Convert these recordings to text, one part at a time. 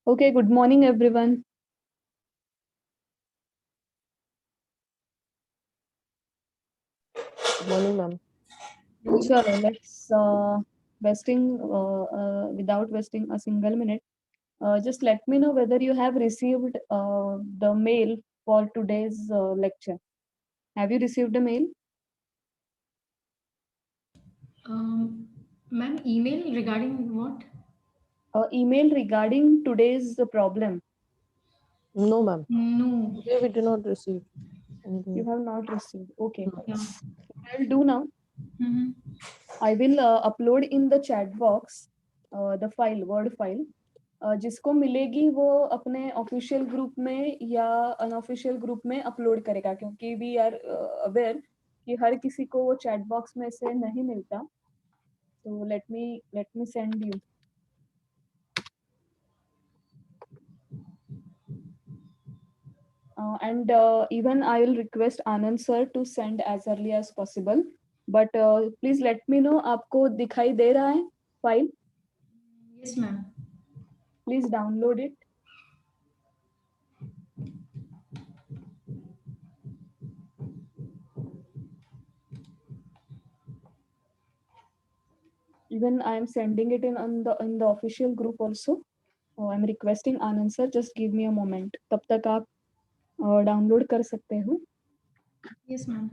Okay, good morning, everyone. Good morning, ma'am. Chalo, let's without wasting a single minute. Just let me know whether you have received the mail for today's lecture. Have you received a mail? Um, Ma'am, email regarding what? Email regarding today's problem. No, ma'am. No. Today we did not receive You anything. have not received. Okay. No. Yeah. I'll do now. Mm-hmm. I will upload in the chat box the file, word file. जिसको मिलेगी वो अपने official group में या unofficial group में upload करेगा क्योंकि we are aware कि हर किसी को वो चैट बॉक्स में से नहीं मिलता. So let me send you. And even I will request Anand sir to send as early as possible. But please let me know आपको दिखाई दे रहा है file. Yes, ma'am. Please download it. Even I am sending it in the official group also. I'm requesting Anand sir, just give me a moment. तब तक आप download कर सकते हो. Yes, ma'am.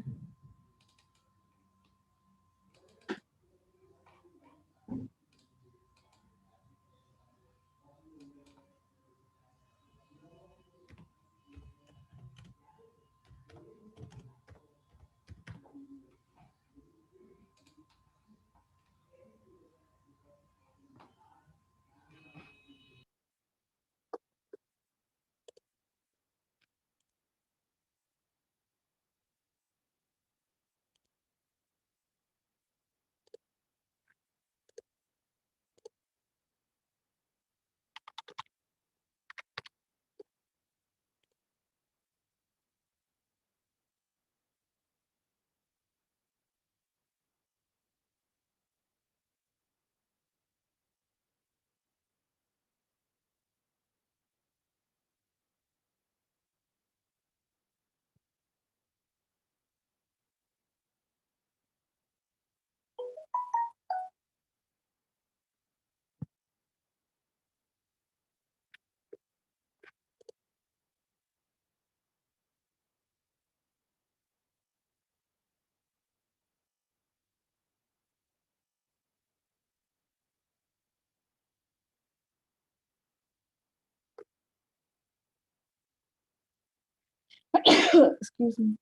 Excuse me.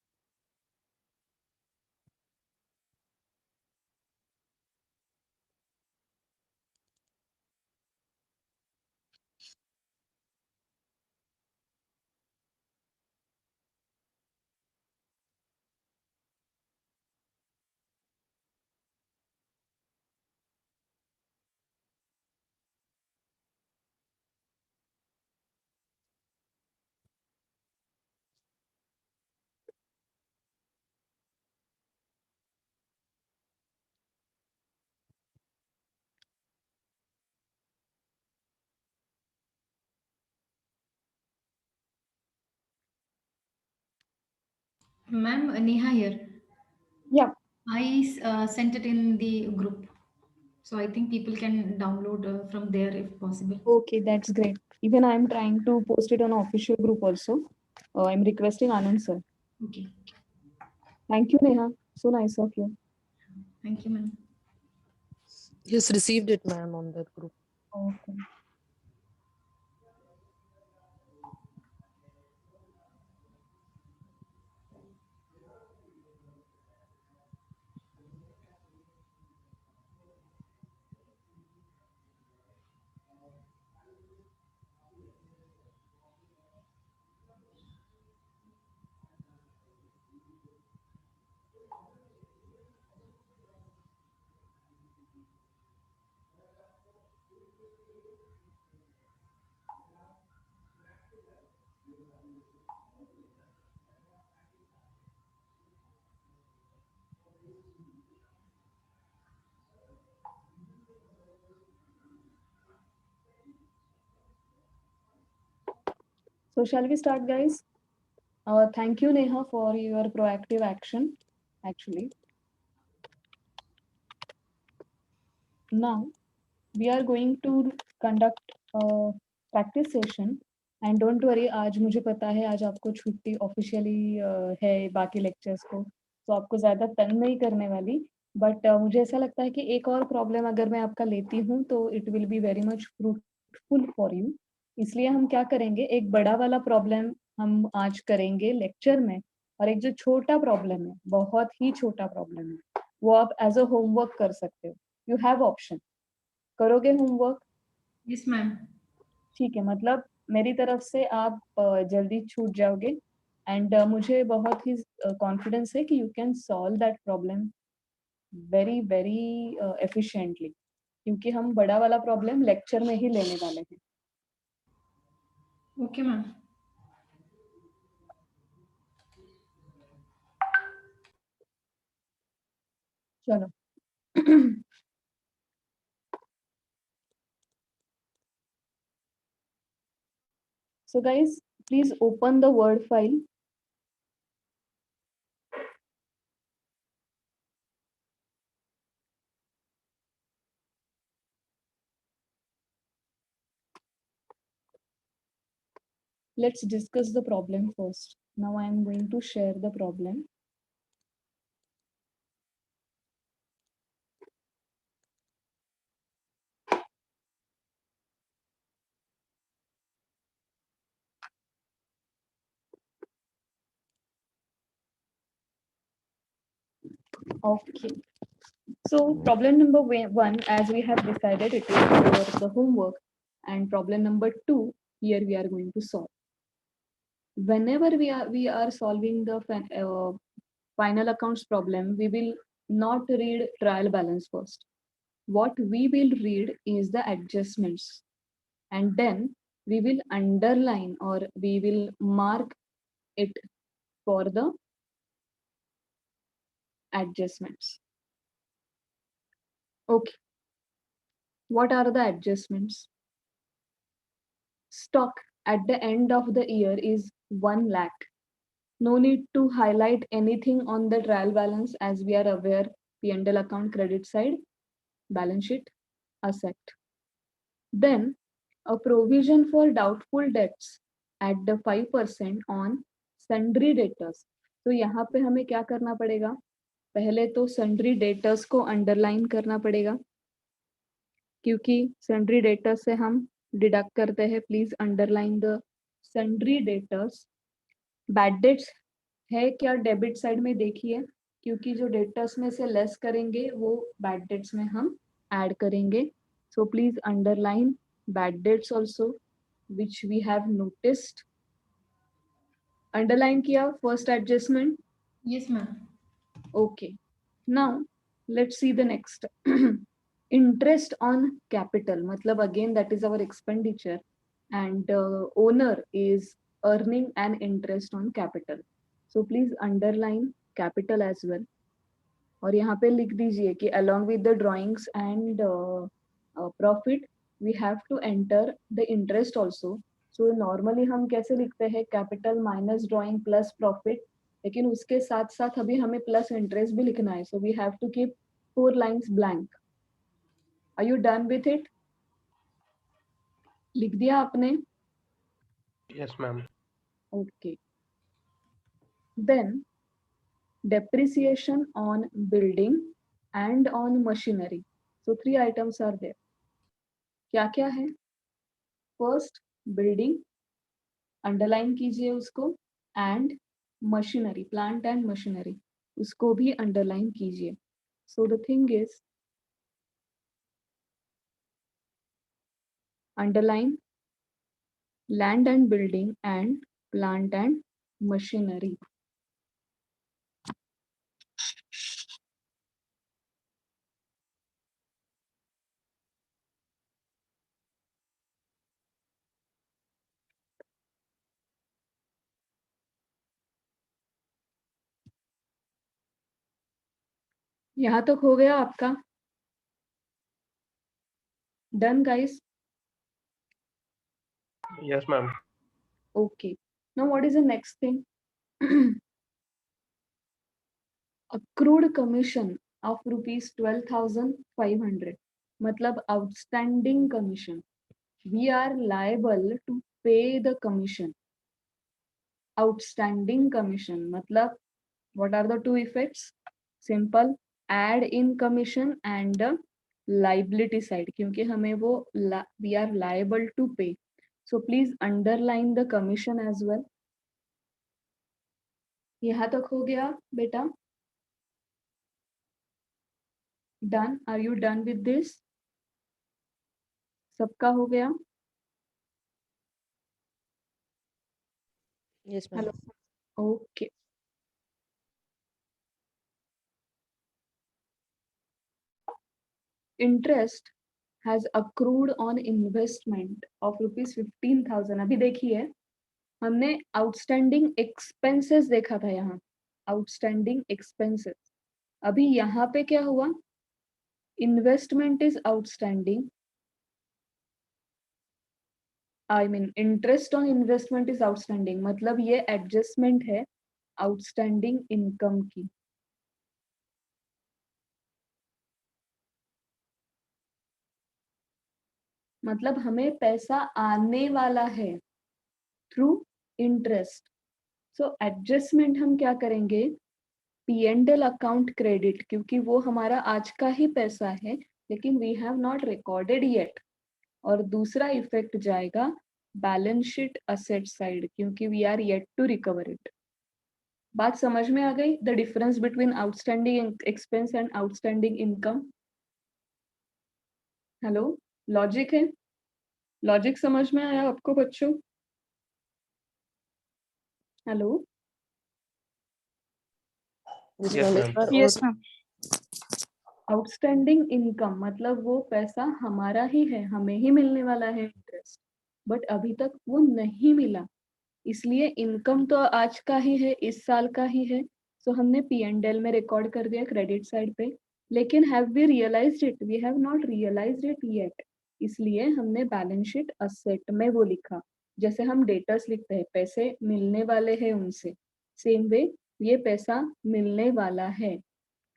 Ma'am, Neha here. Yeah. I sent it in the group. So I think people can download from there if possible. Okay, that's great. Even I'm trying to post it on official group also. I'm requesting Anand sir. Okay. Thank you, Neha. So nice of you. Thank you, ma'am. Yes, received it, ma'am, on that group. Okay. So shall we start, guys? Thank you, Neha, for your proactive action, actually. Now, we are going to conduct a practice session. And don't worry, आज मुझे पता है आज आपको छुट्टी officially है बाकी lectures को, तो आपको ज़्यादा तंग नहीं करने वाली. बट मुझे ऐसा लगता है कि एक और प्रॉब्लम अगर मैं आपका लेती हूँ तो it will be very much fruitful for you. इसलिए हम क्या करेंगे, एक बड़ा वाला प्रॉब्लम हम आज करेंगे लेक्चर में, और एक जो छोटा प्रॉब्लम है, बहुत ही छोटा प्रॉब्लम है, वो आप एज अ होमवर्क कर सकते हो. You have option. करोगे होमवर्क? Yes ma'am. ठीक है, मतलब मेरी तरफ से आप जल्दी छूट जाओगे. एंड मुझे बहुत ही कॉन्फिडेंस है कि you can solve that problem very very efficiently, क्योंकि हम बड़ा वाला प्रॉब्लम लेक्चर में ही लेने वाले हैं. Okay ma'am. चलो. So guys, please open the Word file. Let's discuss the problem first. Now I am going to share the problem. Okay. So problem number one, as we have decided, it is for the homework, and problem number two, here we are going to solve. Whenever we are solving the final accounts problem, we will not read trial balance first. What we will read is the adjustments, and then we will underline or we will mark it for the adjustments. Okay. What are the adjustments? Stock at the end of the year is 1 lakh. No need to highlight anything on the trial balance, as we are aware, P&L account credit side, balance sheet, asset. Then a provision for doubtful debts at the 5% on sundry debtors. तो यहाँ पे हमें क्या करना पड़ेगा? पहले तो sundry debtors को underline करना पड़ेगा, क्योंकि sundry debtors से हम डिडक्ट करते हैं. Please underline the sundry debtors. Bad debts है क्या डेबिट साइड में देखिए, क्योंकि जो डेटर्स में से लेस करेंगे वो बैड डेट्स में हम ऐड करेंगे. So please underline bad debts also which we have noticed. Underline किया first adjustment? Yes ma'am. Okay. Now let's see the next. Interest on capital, matlab again that is our expenditure, and owner is earning an interest on capital. So please underline capital as well. और यहाँ पे लिख दीजिए कि along with the drawings and profit we have to enter the interest also. So normally हम कैसे लिखते हैं, capital minus drawing plus profit, लेकिन उसके साथ साथ अभी हमें plus interest भी लिखना है. So we have to keep 4 lines blank. Are you done with it? लिख दिया आपने? Yes, ma'am. Okay. Then depreciation on building and on machinery. So 3 items are there. क्या क्या है? First building, underline कीजिए उसको, and machinery, plant and machinery, उसको भी underline कीजिए. So the thing is, underline land and building and plant and machinery. यहाँ तक हो गया आपका? Done, guys? Yes, ma'am. Okay. Now what is the next thing? Accrued commission of rupees 12,500. मतलब outstanding commission. We are liable to pay the commission. Outstanding commission मतलब what are the two effects? Simple, add in commission and liability side, क्योंकि हमें वो we are liable to pay. So please underline the commission as well. यहाँ तक हो गया बेटा? Done? Are you done with this? सबका हो गया? Yes, ma'am. Hello. Okay. Interest has accrued on investment of rupees 15,000. अभी देखिए हमने आउटस्टैंडिंग एक्सपेंसेस देखा था यहाँ, आउटस्टैंडिंग एक्सपेंसेस. अभी यहाँ पे क्या हुआ? Investment is outstanding, I mean interest on investment is outstanding, मतलब ये एडजस्टमेंट है आउटस्टैंडिंग इनकम की. मतलब हमें पैसा आने वाला है थ्रू इंटरेस्ट. सो एडजस्टमेंट हम क्या करेंगे? P&L अकाउंट क्रेडिट, क्योंकि वो हमारा आज का ही पैसा है लेकिन we have not recorded yet. और दूसरा इफेक्ट जाएगा बैलेंस शीट असेट साइड, क्योंकि we are yet to recover it. बात समझ में आ गई? The difference between outstanding expense and outstanding income. Hello, logic है? लॉजिक समझ में आया आपको बच्चों? Hello. Yes, Yes, ma'am. ma'am. Sir, Yes, ma'am. Outstanding income मतलब वो पैसा हमारा ही है, हमें ही मिलने वाला है इंटरेस्ट, बट अभी तक वो नहीं मिला, इसलिए इनकम तो आज का ही है, इस साल का ही है. सो हमने P&L में रिकॉर्ड कर दिया क्रेडिट साइड पे. लेकिन have we realised it? We have not realised it yet, इसलिए हमने बैलेंस शीट असेट में वो लिखा. जैसे हम डेटर्स लिखते हैं, पैसे मिलने वाले हैं उनसे, सेम वे ये पैसा मिलने वाला है.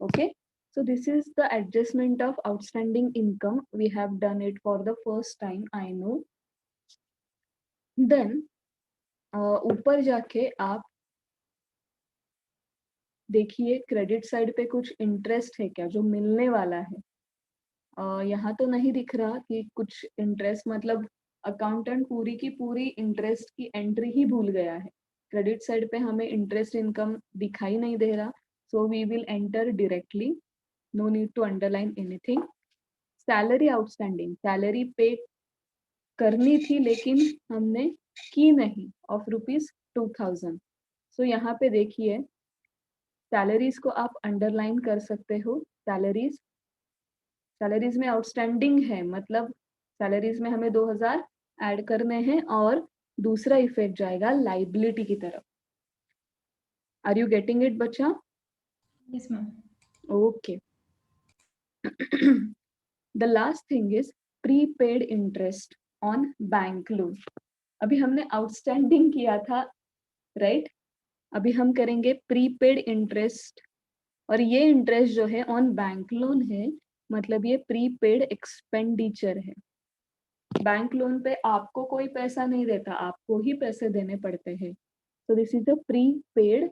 Okay. So this is the adjustment of outstanding income. We have done it for the first time, I know. Then ऊपर जाके आप देखिए क्रेडिट साइड पे कुछ इंटरेस्ट है क्या जो मिलने वाला है. यहाँ तो नहीं दिख रहा कि कुछ इंटरेस्ट, मतलब अकाउंटेंट पूरी की पूरी इंटरेस्ट की एंट्री ही भूल गया है. क्रेडिट साइड पे हमें इंटरेस्ट इनकम दिखाई नहीं दे रहा, so we will enter directly. No need to underline anything. Salary outstanding, salary pay करनी थी लेकिन हमने की नहीं, ऑफ रुपीज 2,000. सो यहाँ पे देखिए सैलरीज को आप अंडरलाइन कर सकते हो. सैलरीज, सैलरीज में आउटस्टैंडिंग है, मतलब सैलरीज में हमें 2,000 ऐड करने हैं और दूसरा इफेक्ट जाएगा लाइबिलिटी की तरफ. आर यू गेटिंग इट बच्चा? Yes, ma'am. Okay. The last thing is prepaid interest on bank loan. अभी हमने आउटस्टैंडिंग किया था, राइट? अभी हम करेंगे प्रीपेड इंटरेस्ट, और ये इंटरेस्ट जो है ऑन बैंक लोन है, मतलब ये प्रीपेड एक्सपेंडिचर है. बैंक लोन पे आपको कोई पैसा नहीं देता, आपको ही पैसे देने पड़ते हैं. तो this is the prepaid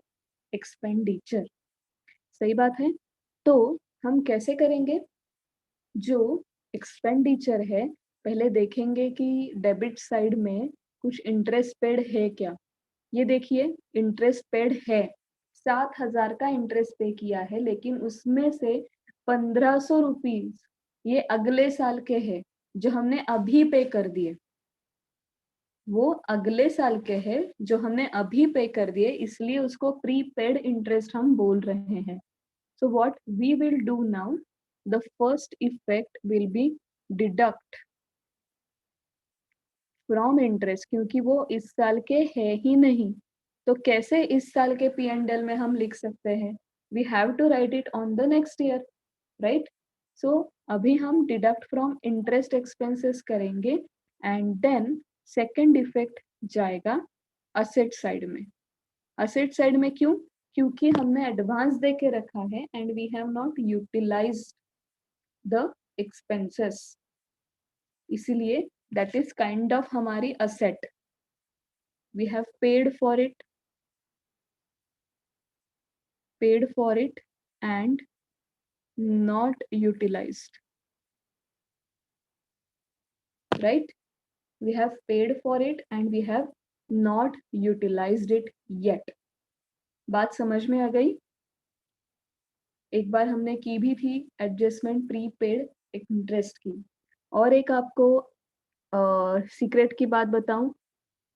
expenditure. सही बात है? तो हम कैसे करेंगे? जो एक्सपेंडिचर है पहले देखेंगे कि डेबिट साइड में कुछ इंटरेस्ट पेड है क्या. ये देखिए इंटरेस्ट पेड है, 7,000 का इंटरेस्ट पे किया है, लेकिन उसमें से 1,500 रुपीज ये अगले साल के हैं जो हमने अभी पे कर दिए. वो अगले साल के हैं जो हमने अभी पे कर दिए, इसलिए उसको प्रीपेड इंटरेस्ट हम बोल रहे हैं. So what we will do now, the first effect will be deduct from interest, क्योंकि वो इस साल के है ही नहीं. तो कैसे इस साल के P&L में हम लिख सकते हैं? We have to write it on the next year, right? So अभी हम deduct from interest expenses करेंगे and then second effect जाएगा असेट साइड में। असेट साइड में क्यों? क्योंकि हमने एडवांस दे के रखा है and we have not utilised the expenses, इसीलिए दैट इज काइंड ऑफ हमारी asset. We have paid for it and not utilized, right? We have paid for it and we have not utilized it yet. बात समझ में आ गई? एक बार हमने की भी थी एडजस्टमेंट प्रीपेड इंटरेस्ट की। और एक आपको सीक्रेट की बात बताऊं,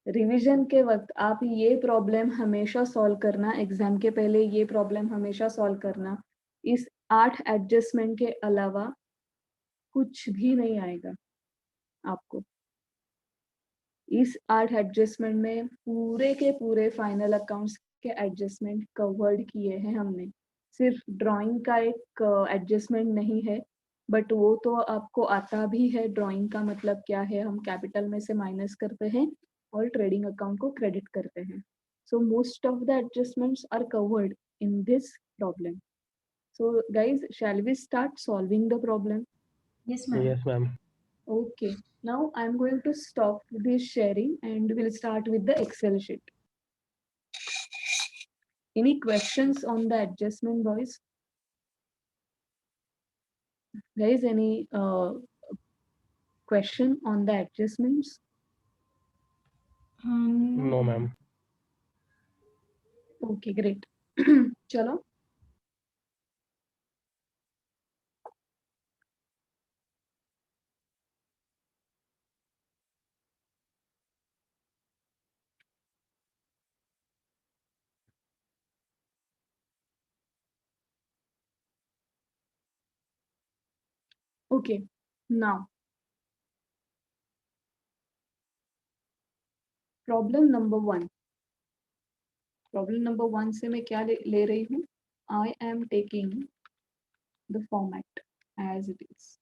रिवीजन के वक्त आप ये प्रॉब्लम हमेशा सॉल्व करना, एग्जाम के पहले ये प्रॉब्लम हमेशा सॉल्व करना। इस 8 एडजस्टमेंट के अलावा कुछ भी नहीं आएगा आपको। इस 8 एडजस्टमेंट में पूरे के पूरे फाइनल अकाउंट्स के एडजस्टमेंट कवर्ड किए हैं हमने। सिर्फ ड्राइंग का एक एडजस्टमेंट नहीं है, बट वो तो आपको आता भी है। ड्राइंग का मतलब क्या है, हम कैपिटल में से माइनस करते हैं और ट्रेडिंग अकाउंट को क्रेडिट करते हैं। So most of the adjustments are covered in this problem. So guys, shall we start solving the problem? Yes, ma'am. Yes, ma'am. Okay, now I'm going to stop this sharing and we'll start with the Excel sheet. Any questions on the adjustment, boys? Guys, any question on the adjustments? No, ma'am. Okay, great. चलो, okay, now problem number 1. Problem number 1 से मैं क्या ले रही हूँ? I am taking the format as it is.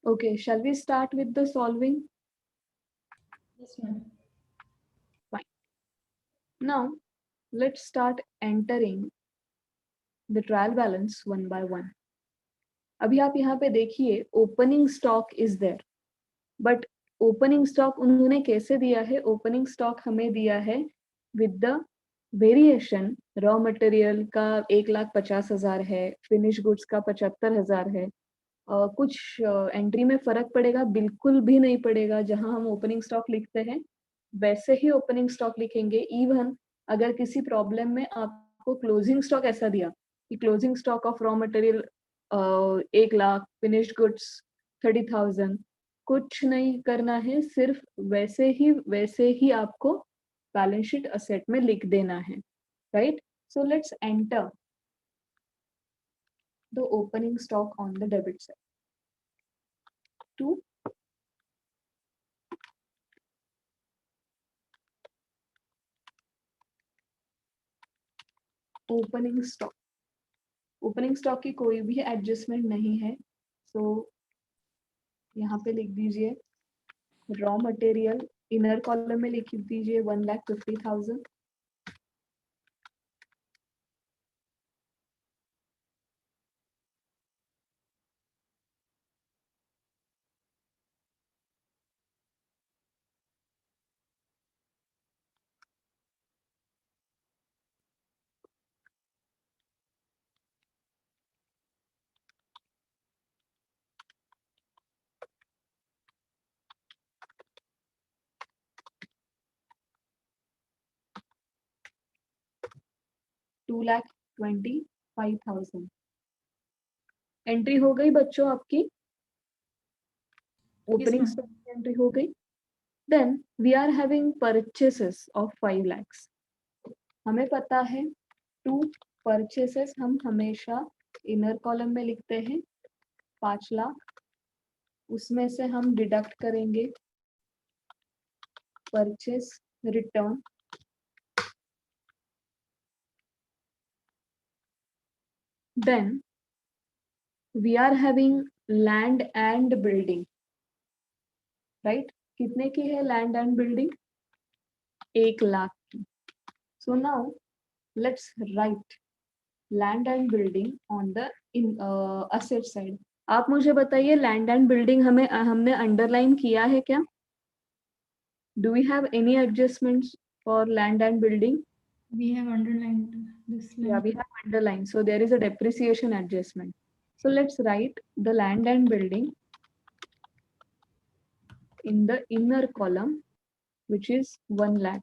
Okay, shall we start with the solving? Yes, ma'am. Fine. Now, let's start entering the trial balance one by one. अभी आप यहाँ पे देखिए, opening stock is there, but opening stock उन्होंने कैसे दिया है? Opening stock हमें दिया है with the variation. Raw material का 1,50,000 है, फिनिश गुड्स का 75,000 है। कुछ एंट्री में फर्क पड़ेगा? बिल्कुल भी नहीं पड़ेगा। जहां हम ओपनिंग स्टॉक लिखते हैं वैसे ही ओपनिंग स्टॉक लिखेंगे। इवन अगर किसी प्रॉब्लम में आपको क्लोजिंग स्टॉक ऐसा दिया कि closing stock of raw material 1,00,000, finished goods 30,000, कुछ नहीं करना है, सिर्फ वैसे ही आपको बैलेंस शीट असेट में लिख देना है, right? So let's enter the opening stock on the debit side to opening stock. Opening stock की कोई भी एडजस्टमेंट नहीं है, सो यहाँ पे लिख दीजिए रॉ मटेरियल, इनर कॉलम में लिख दीजिए 1,50,000, 2,25,000 एंट्री हो गई बच्चों आपकी? Opening ma'am. एंट्री हो गई. Then we are having purchases of 5 lakhs. हमें पता है 2 purchases हम हमेशा इनर कॉलम में लिखते हैं 5 लाख. उसमें से हम डिडक्ट करेंगे purchase return. Then we are having land and building, right? कितने की है land and building? 1 लाख की. So now let's write land and building on the asset side. आप मुझे बताइए land and building हमने underline किया है क्या? Do we have any adjustments for land and building? We have underlined this line. Yeah, we have underlined. So there is a depreciation adjustment. So let's write the land and building in the inner column, which is 1 lakh.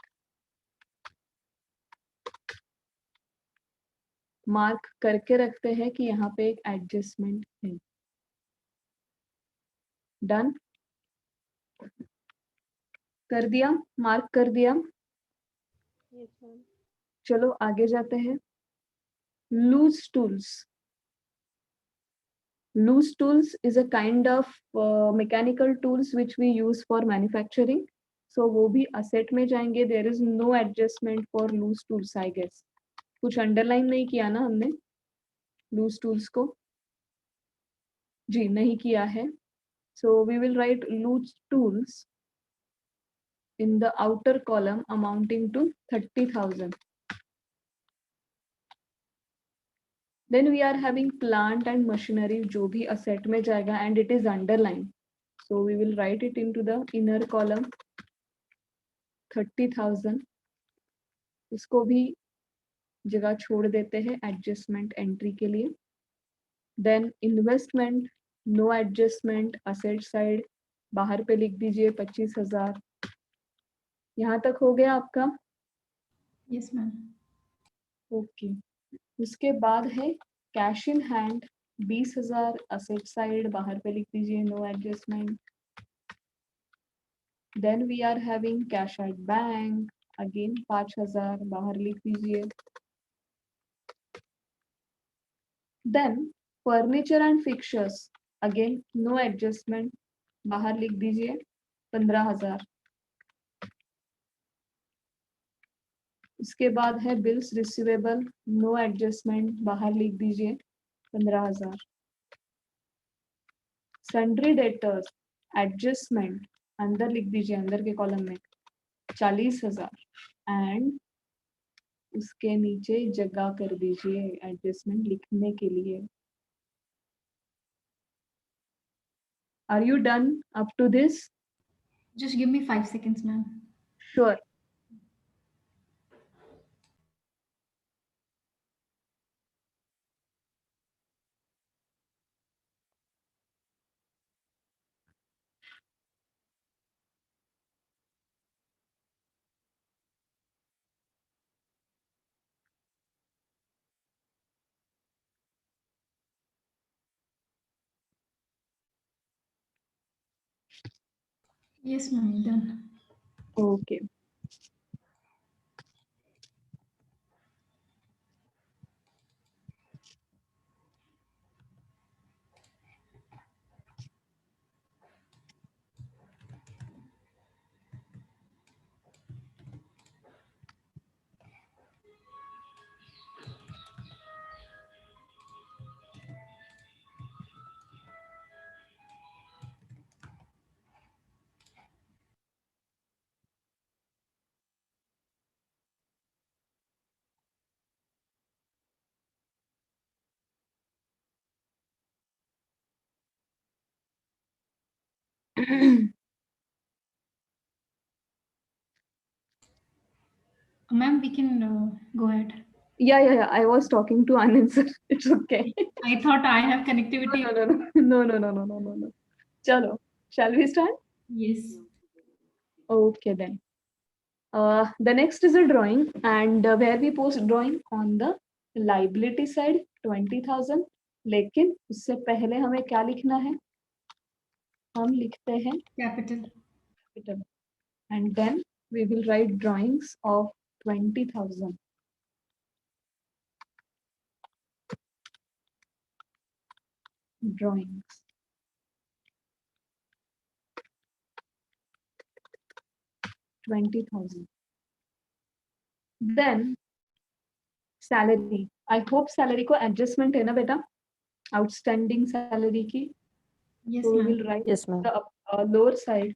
Mark करके रखते हैं कि यहाँ पे एक adjustment है. Done कर दिया, मार्क कर दिया. चलो आगे जाते हैं. Loose tools. Loose tools is a kind of mechanical tools which we use for manufacturing. So वो भी asset में जाएंगे. There is no adjustment for loose tools, I guess. कुछ underline नहीं किया ना हमने loose tools को? जी नहीं किया है. So we will write loose tools in the outer column amounting to 30,000. Then we are having plant and machinery जो भी asset में जाएगा and it is underlined. So we will write it into the inner column 30,000. इसको भी जगह छोड़ देते हैं adjustment entry के लिए. Then investment, no adjustment, asset side बाहर पे लिख दीजिए 25,000. यहाँ तक हो गया आपका? Yes, ma'am. ओके. उसके बाद है cash in hand 20,000. Asset side बाहर पे लिख दीजिए no adjustment. Then we are having cash at bank again 5,000 बाहर लिख दीजिए. Then furniture and fixtures again no adjustment बाहर लिख दीजिए 15,000. उसके बाद है बिल्स रिसीवेबल नो एडजस्टमेंट बाहर लिख दीजिए 15,000. सन्ड्री डेटर्स एडजस्टमेंट अंदर लिख दीजिए अंदर के कॉलम में 40,000 एंड उसके नीचे जगह कर दीजिए एडजस्टमेंट लिखने के लिए. Are you done up to this? Just give me 5 seconds, ma'am. Sure. Yes, ma'am. Done. Okay. Ma'am, we can go ahead. Yeah. I was talking to Anand sir. It's okay. I thought I have connectivity. No. चलो, shall we start? Yes. Okay then. The next is a drawing and where we post drawing on the liability side 20,000, लेकिन उससे पहले हमें क्या लिखना है? हम लिखते हैं Capital. capital, and then we will write drawings of 20,000. Drawings. $20,000. Then salary. I hope salary को adjustment है ना बेटा? Outstanding salary की. Yes, So we ma'am. will write Yes, ma'am. the lower side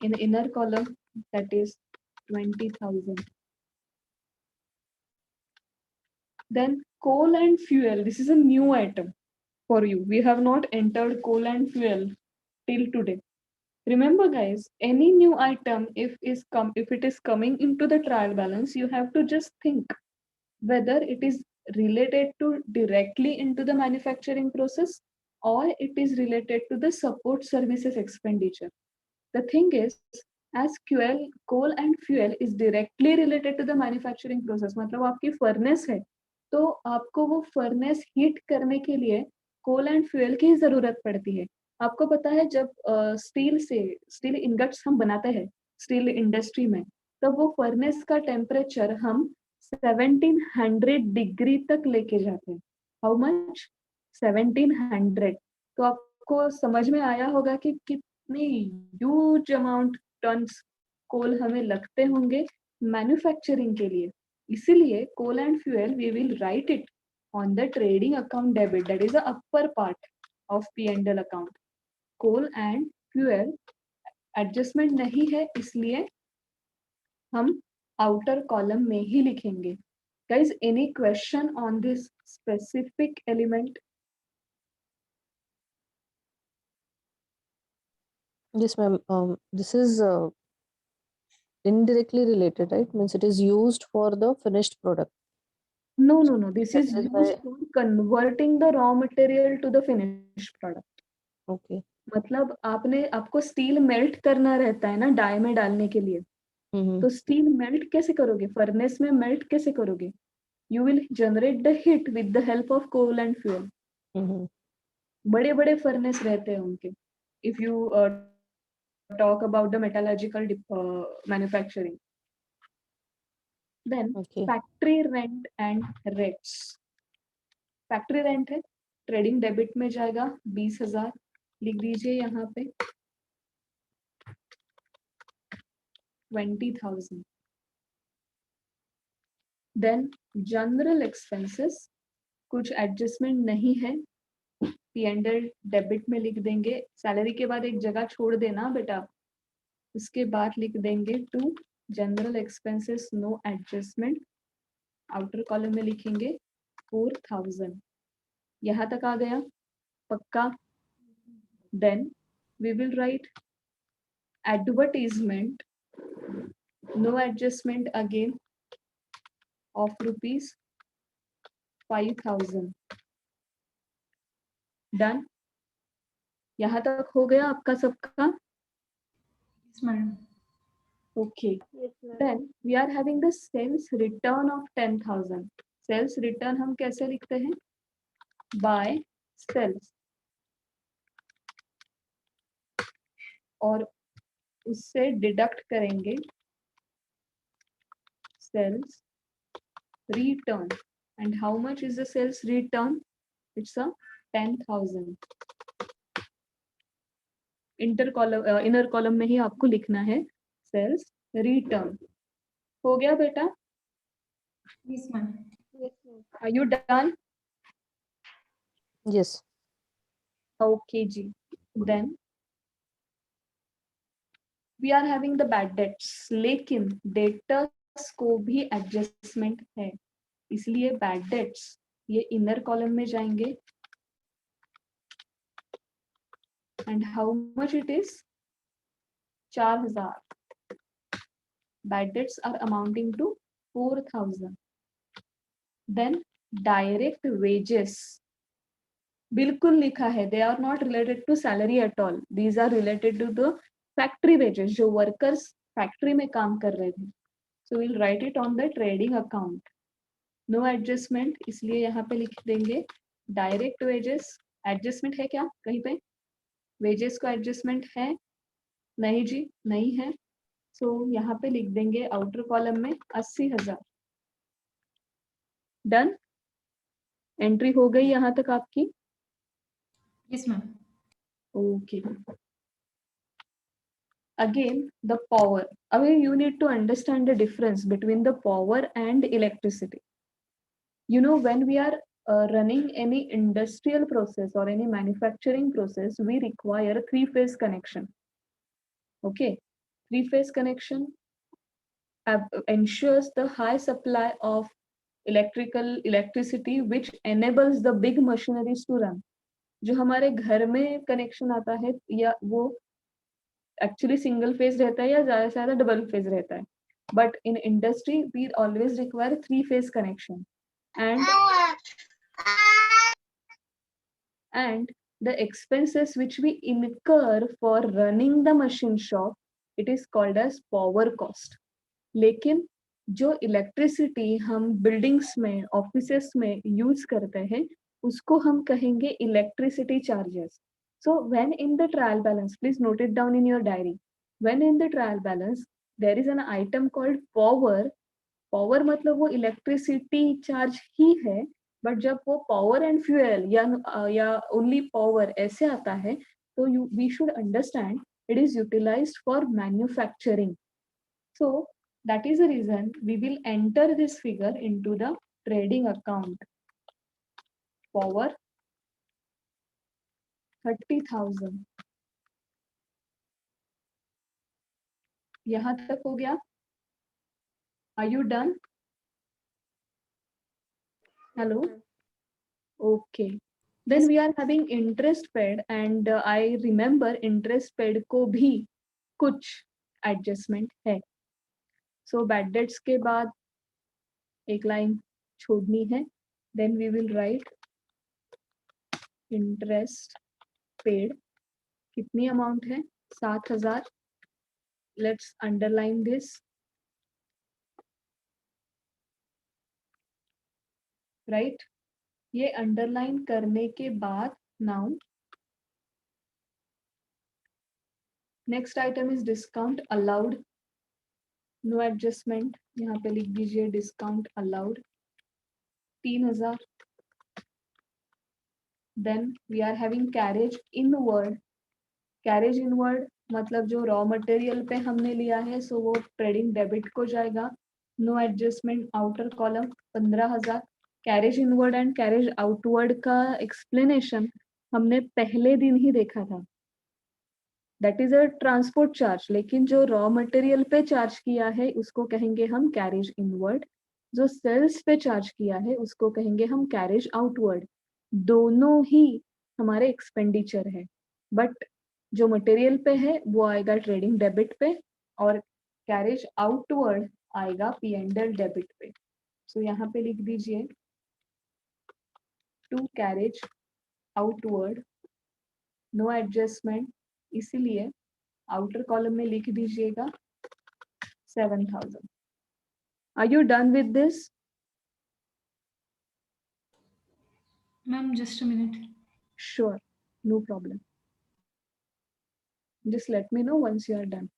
in the inner column, that is 20,000. Then coal and fuel. This is a new item for you. We have not entered coal and fuel till today. Remember guys, any new item if it is coming into the trial balance, you have to just think whether it is related to directly into the manufacturing process or it is related to the support services expenditure. The thing is, as coal and fuel is directly related to the manufacturing process, मतलब आपकी furnace है, तो आपको वो furnace heat करने के लिए coal and fuel की जरूरत पड़ती है. आपको पता है जब स्टील इंगट्स हम बनाते हैं स्टील इंडस्ट्री में, तब वो फर्नेस का टेम्परेचर हम 1700 डिग्री तक लेके जाते हैं. How much? 1700. तो आपको समझ में आया होगा कि कितनी ह्यूज अमाउंट टन्स कोल हमें लगते होंगे मैन्युफैक्चरिंग के लिए. इसीलिए coal and fuel we will write it on the trading account debit, that is the upper part of P&L account. Coal and fuel adjustment नहीं है, इसलिए हम आउटर कॉलम में ही लिखेंगे. Guys, any question on this specific element? Yes, ma'am. This is indirectly related, right? Means it is used for the finished product. No. This is That is used for converting the raw material to the finished product. Okay. मतलब आपको steel melt करना रहता है ना die में डालने के लिए. तो स्टील मेल्ट कैसे करोगे? फर्नेस में मेल्ट कैसे करोगे? You will generate the heat with the help of coal and fuel. बड़े बड़े फर्नेस रहते हैं उनके. If you talk about the metallurgical manufacturing. Then Okay. factory rent and rates. Factory rent है, ट्रेडिंग डेबिट में जाएगा 20,000. लिख दीजिए यहाँ पे 20,000. देन जनरल एक्सपेंसेस, कुछ एडजस्टमेंट नहीं है, P&L डेबिट में लिख देंगे. सैलरी के बाद एक जगह छोड़ देना बेटा, उसके बाद लिख देंगे to general expenses no adjustment. Outer column में लिखेंगे 4,000. यहाँ तक आ गया पक्का? Then we will write advertisement no adjustment again of ₹5,000. Done? यहाँ तक हो गया आपका सबका? Yes, madam. Okay. Then we are having the sales return of 10,000. Sales return हम कैसे लिखते हैं? By sales. और उससे डिडक्ट करेंगे sales return. And how much is the sales return? It's a 10,000. Inner column में ही आपको लिखना है सेल्स रिटर्न. हो गया बेटा? Yes, ma'am. Are you done? Yes. Okay जी. Then we are having the bad debts, लेकिन डेटर्स को भी एडजस्टमेंट है, इसलिए बैड डेट्स ये इनर कॉलम में जाएंगे. And how much it is? 4,000. Bad debts are amounting to 4,000. Then direct wages. बिल्कुल लिखा है, they are not related to salary at all. These are related to the factory wages, जो workers factory में काम कर रहे थे. So we'll write it on the trading account. No adjustment, इसलिए यहाँ पे लिख देंगे डायरेक्ट वेजेस। एडजस्टमेंट है क्या कहीं पे? वेजेस को एडजस्टमेंट है? नहीं जी, नहीं है। सो यहाँ पे लिख देंगे आउटर कॉलम में 80,000। डन, एंट्री हो गई यहाँ तक आपकी? Yes, ma'am. Okay. Again, the power. Again, you need to understand the difference between the power and electricity. You know, when we are running any industrial process or any manufacturing process, we require three-phase connection. Okay, three-phase connection ensures the high supply of electricity, which enables the big machineries to run. जो हमारे घर में connection आता है या वो actually single phase रहता है या ज्यादा से ज्यादा डबल फेज रहता है, but in industry we always require three phase connection and the expenses which we incur for running the machine shop, it is called as power cost. लेकिन जो इलेक्ट्रिसिटी हम बिल्डिंग्स में ऑफिसेस में use करते हैं उसको हम कहेंगे electricity charges. So when in the trial balance, please note it down in your diary. When in the trial balance, there is an item called power. Power मतलब वो इलेक्ट्रिसिटी चार्ज ही है, बट जब वो पावर एंड फ्यूएल या only power ऐसे आता है तो we should understand it is utilised for manufacturing. So that is the reason we will enter this figure into the trading account. Power 30,000. यहाँ तक हो गया? Are you done? Hello? Okay. Then we are having interest paid and I remember interest paid को भी कुछ adjustment है. So bad debts के बाद एक line छोड़नी है. Then we will write interest paid. कितनी amount है? 7,000. Let's underline this. Right? ये underline करने के बाद now next item is discount allowed. No adjustment, यहाँ पे लिख दीजिए discount allowed 3,000. Then we are having carriage inward. Carriage inward मतलब जो रॉ मटेरियल पे हमने लिया है सो वो ट्रेडिंग डेबिट को जाएगा. No adjustment outer column 15,000. Carriage inward and carriage outward का एक्सप्लेनेशन हमने पहले दिन ही देखा था. That is a transport charge, लेकिन जो रॉ मटेरियल पे चार्ज किया है उसको कहेंगे हम कैरेज इनवर्ड. जो सेल्स पे चार्ज किया है उसको कहेंगे हम कैरेज आउटवर्ड. दोनों ही हमारे एक्सपेंडिचर है, बट जो मटेरियल पे है वो आएगा ट्रेडिंग डेबिट पे और कैरेज आउटवर्ड आएगा P&L डेबिट पे. सो यहाँ पे लिख दीजिए to carriage outward no adjustment, इसीलिए आउटर कॉलम में लिख दीजिएगा 7,000. Are you done with this? Ma'am, just a minute. Sure, no problem. Just let me know once you are done.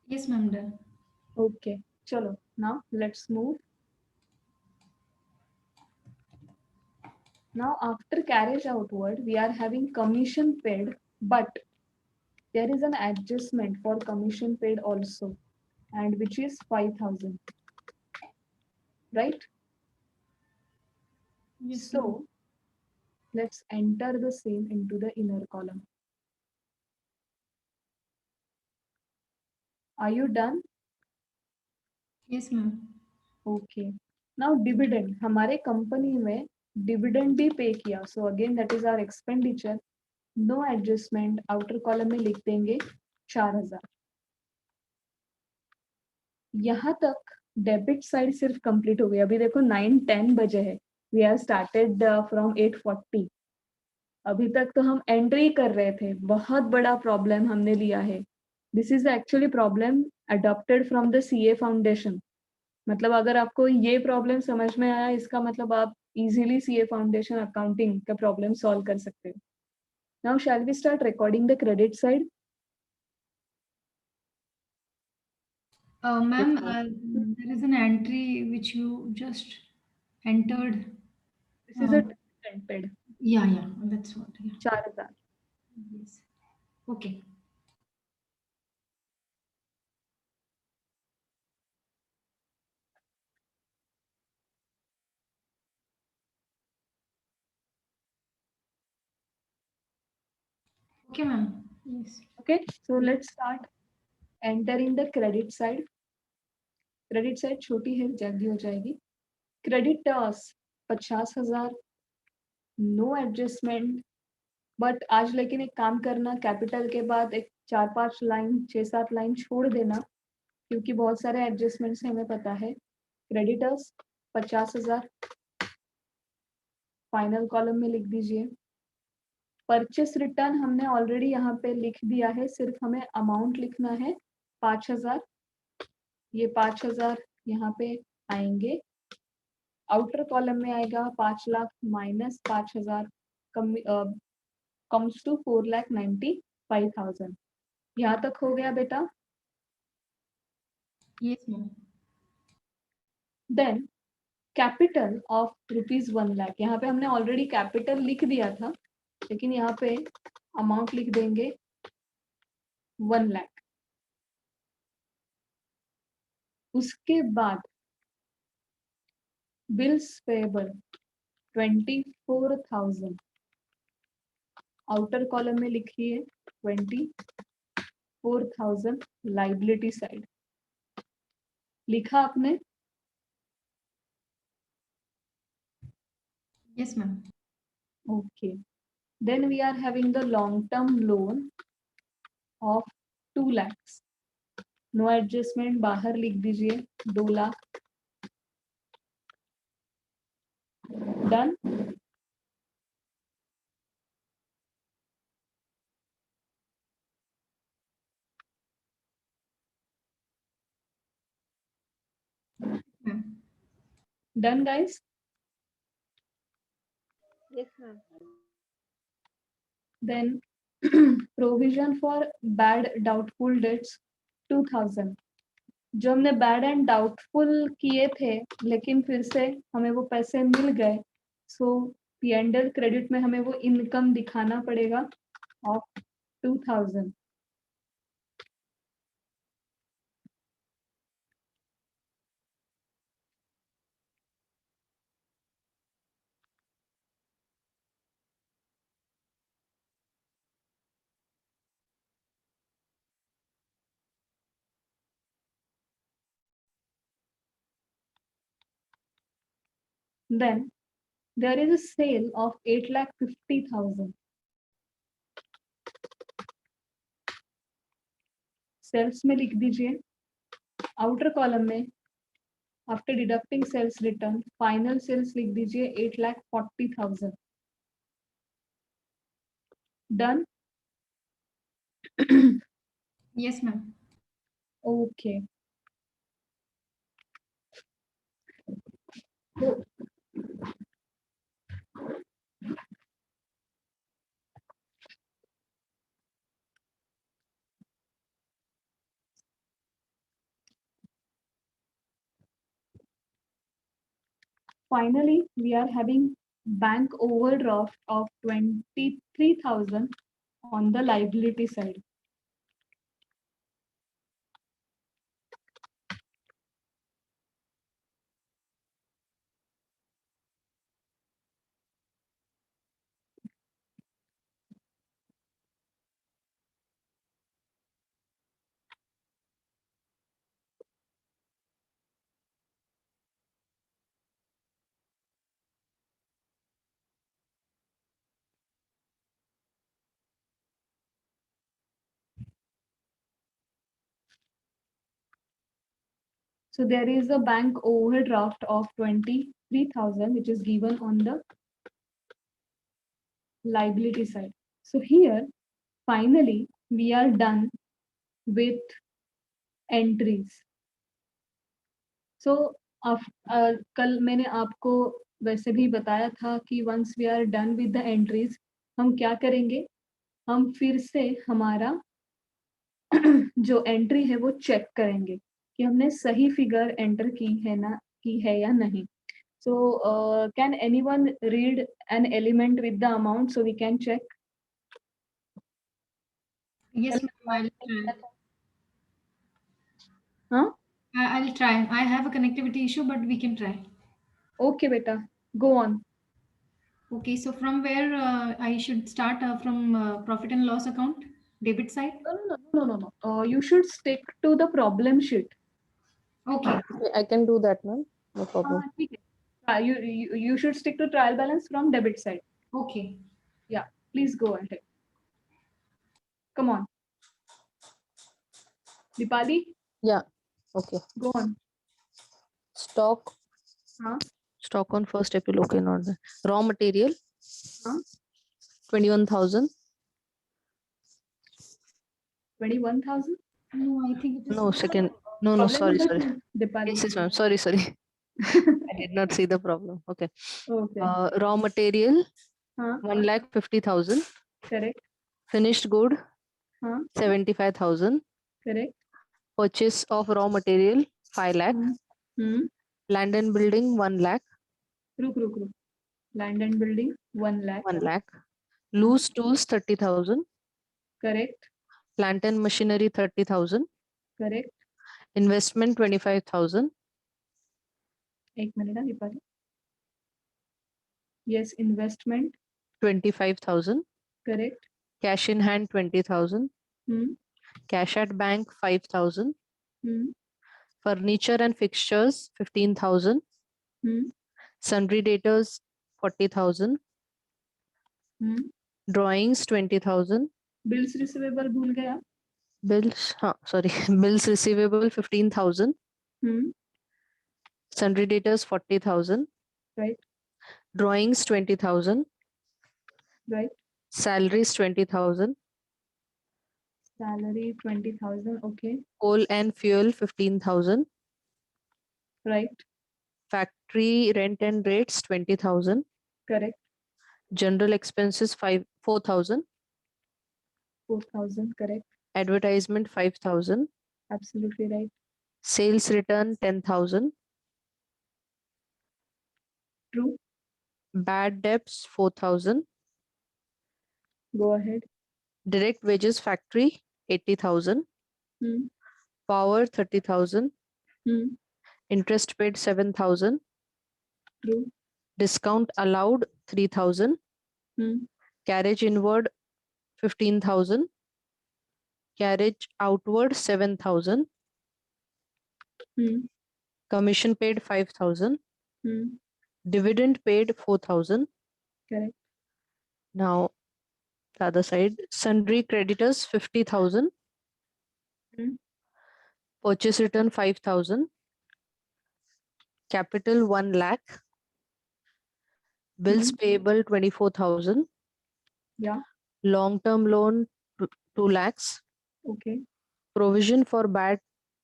Yes, ma'am, done. Okay, chalo. Now let's move. Now after carriage outward, we are having commission paid, but there is an adjustment for commission paid also, and which is 5,000. Right? Yes, So ma'am. let's enter the same into the inner column. Are you done? Yes, ma'am. Okay. Now dividend, हमारे company में dividend भी pay किया, so again that is our expenditure. No adjustment, outer column में लिख देंगे 4000। यहाँ तक debit side सिर्फ कंप्लीट हो गई। अभी देखो 9:10 बजे है, वी हैव स्टार्टेड फ्रॉम 8:40। अभी तक तो हम एंट्री कर रहे थे, बहुत बड़ा प्रॉब्लम हमने लिया है। This is actually problem adopted from the CA foundation. मतलब अगर आपको ये प्रॉब्लम समझ में आया, इसका मतलब आप इजीली सीए फाउंडेशन अकाउंटिंग का प्रॉब्लम सॉल्व कर सकते हो। Now shall we start recording the credit side? Ma'am, there is an entry which you just entered. This is a paid Yeah, that's what. Yeah. 4000। Yes. Okay. Okay, ma'am. Yes. Okay, so let's start entering the credit side. Credit side छोटी है, जल्दी हो जाएगी। Creditors 50,000, no adjustment. But आज लेकिन एक काम करना, कैपिटल के बाद एक 4-5 लाइन, 6-7 लाइन छोड़ देना, क्योंकि बहुत सारे एडजस्टमेंट्स हमें पता है। क्रेडिटर्स 50,000 फाइनल कॉलम में लिख दीजिए। परचेस रिटर्न हमने ऑलरेडी यहाँ पे लिख दिया है, सिर्फ हमें अमाउंट लिखना है 5,000। ये 5,000 यहाँ पे आएंगे। आउटर कॉलम में आएगा 5 लाख माइनस 5,000, कम्स टू 4,95,000। यहाँ तक हो गया बेटा? Yes, ma'am. Then capital of ₹1,00,000, यहाँ पे हमने ऑलरेडी कैपिटल लिख दिया था, लेकिन यहाँ पे अमाउंट लिख देंगे 1,00,000। उसके बाद बिल्स पेएबल 24,000, आउटर कॉलम में लिखिए 24,000 लाइबिलिटी साइड। लिखा आपने? Yes, ma'am. Okay. Then we are having the long-term loan of 2 lakhs. No adjustment, बाहर लिख दीजिए 2 lakh. Done. Ma'am. Done guys? Yes, ma'am. Then provision for bad doubtful debts 2,000। जो हमने bad and doubtful किए थे, लेकिन फिर से हमें वो पैसे मिल गए, सो P&L क्रेडिट में हमें वो इनकम दिखाना पड़ेगा of 2,000। Then there is a sale of 8,50,000. Sales में लिख दीजिए, आउटर कॉलम में after deducting sales return final sales लिख दीजिए 8,40,000। Done? Yes, ma'am. Okay. Finally, we are having bank overdraft of 23,000 on the liability side. So there is a bank overdraft of 23,000 which is given on the liability side. So here finally we are done with entries. So कल मैंने आपको वैसे भी बताया था कि once we are done with the entries हम क्या करेंगे, हम फिर से हमारा जो एंट्री है वो चेक करेंगे कि हमने सही फिगर एंटर की है या नहीं. So can anyone read an element with the amount so we can check? Yes, ma'am, I'll try. Huh? I'll try. I have a connectivity issue, but we can try. Okay, beta, go on. Okay, so from where I should start from profit and loss account, debit side? No. You should stick to the problem sheet. Okay. I can do that, ma'am. No problem. ठीक है. You should stick to trial balance from debit side. Okay. Yeah, please go ahead. Come on. Dipali, Yeah. Okay. go on. Stock. Huh? Stock on first April. Okay, not the raw material. Huh? 21,000. 21,000? No, I think it is. No, second. No, sorry. Dipali. Yes, ma'am. Sorry. I did not see the problem. Okay. Okay. Raw material. Huh? 1,50,000. Correct. Finished good. Huh? 75,000. Correct. Purchase of raw material 5 lakh. Hmm. Land and building 1 lakh. Ruk. Land and building 1 lakh. 1 lakh. Loose tools 30,000. Correct. Plant and machinery 30,000. Correct. Investment 25,000. एक minute है Deepali. Yes, investment. 25,000. Correct. Cash in hand 20,000. Hmm. Cash at bank 5,000. Hmm. Furniture and fixtures 15,000. Hmm. Sundry debtors 40,000. Hmm. Drawings 20,000. Bills receivable भूल गया. Bills receivable 15,000. Hmm. Sundry debtors 40,000. Right. Drawings 20,000. Right. Salaries 20,000. Salary 20,000. Okay. Coal and fuel 15,000. Right. Factory rent and rates 20,000. Correct. General expenses 4,000. 4,000. Correct. Advertisement 5,000. Absolutely right. Sales return 10,000. True. Bad debts 4,000. Go ahead. Direct wages factory 80,000. Hmm. Power 30,000. Hmm. Interest paid 7,000. True. Discount allowed 3,000. Hmm. Carriage inward 15,000. Carriage outward 7,000. Hmm. Commission paid 5,000. Hmm. Dividend paid 4,000. Correct. Now the other side, sundry creditors 50,000. Hmm. Purchase return 5,000. Capital 1 lakh. Bills payable 24,000. Yeah. Long-term loan 2 lakhs. Okay. Provision for bad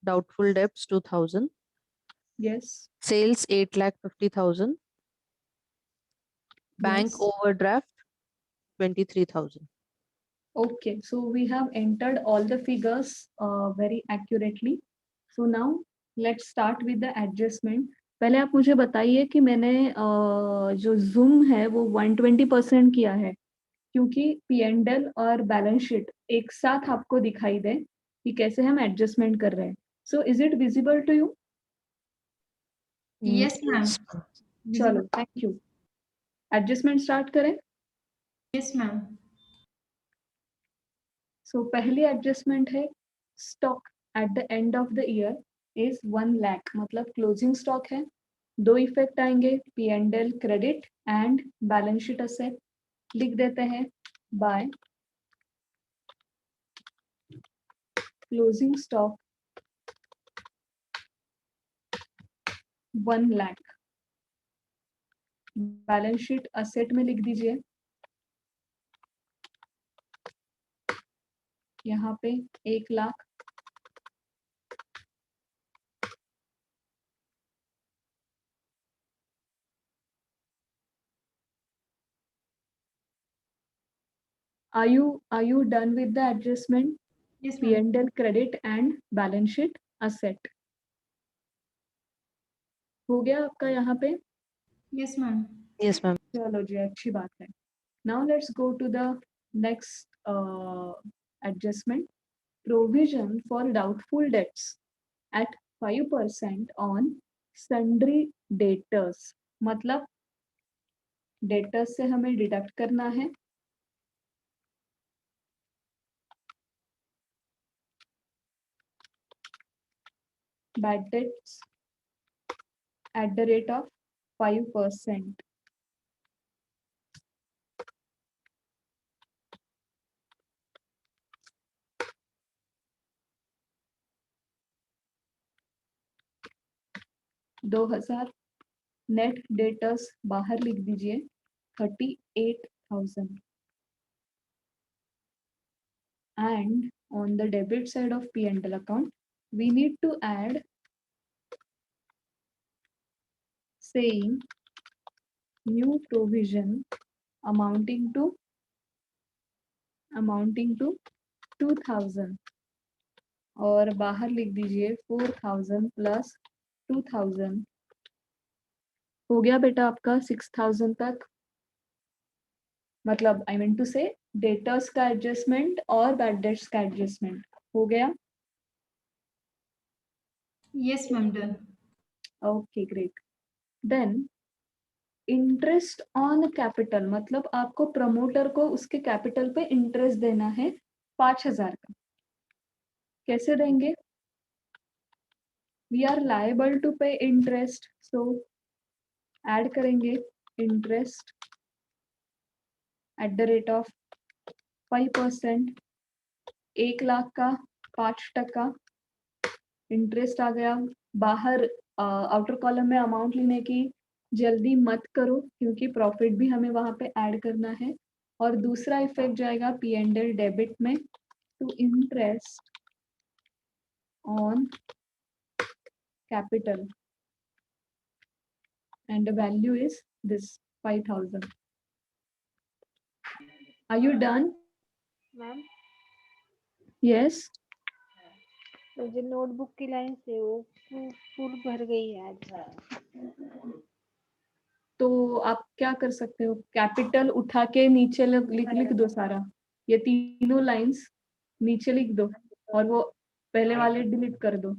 doubtful debts 2,000. Yes. Sales 8,50,000. Bank Yes. overdraft 23,000. Okay. So we have entered all the figures very accurately. So now let's start with the adjustment. पहले आप मुझे बताइए कि मैंने जो zoom है वो 120% किया है क्योंकि P&L और बैलेंस शीट एक साथ आपको दिखाई दे कि कैसे हम एडजस्टमेंट कर रहे हैं. So is it visible to you? Yes, ma'am. चलो, थैंक यू. एडजस्टमेंट स्टार्ट करें. Yes, ma'am. सो पहली एडजस्टमेंट है stock at the end of the year is 1 lakh, मतलब क्लोजिंग स्टॉक है. दो इफेक्ट आएंगे, P&L credit and balance sheet asset. लिख देते हैं by closing stock 1,00,000। Balance sheet asset में लिख दीजिए, यहाँ पे 1,00,000। Are you done with the adjustment? Yes, ma'am. P&L credit and balance sheet asset हो गया आपका यहाँ पे? Yes, ma'am. Yes, ma'am. चलो जी, अच्छी बात है। Now let's go to the next adjustment. Provision for doubtful debts at 5% on sundry debtors। मतलब debtors से हमें डिडक्ट करना है bad debts at the rate of 5%। दो हजार नेट डेटर्स बाहर लिख दीजिए 38,000। And on the debit side of P&L account, we need to add saying new provision amounting to 2,000 और बाहर लिख दीजिए 4,000 प्लस 2,000। हो गया बेटा आपका 6,000 तक। मतलब आई मीन टू से डेटर्स का एडजस्टमेंट और बैड डेट्स का एडजस्टमेंट हो गया। Yes, ma'am. Done. Okay great. Then interest on capital, मतलब आपको प्रमोटर को उसके कैपिटल पे इंटरेस्ट देना है 5,000 का। कैसे देंगे? वी आर लायबल टू पे इंटरेस्ट, सो ऐड करेंगे interest at the rate of 5%। 1,00,000 का 5% इंटरेस्ट आ गया। बाहर आउटर कॉलम में अमाउंट लेने की जल्दी मत करो क्योंकि प्रॉफिट भी हमें वहां पे ऐड करना है। और दूसरा इफेक्ट जाएगा P&L डेबिट में to interest on capital and the value is this 5,000. Are you done? Ma'am Yes. तो जो नोटबुक की लाइन से वो फुल भर गई है आज। तो आप क्या कर सकते हो, कैपिटल उठा के नीचे लिख दो सारा, ये तीनों लाइंस नीचे लिख दो और वो पहले वाले डिलीट कर दो।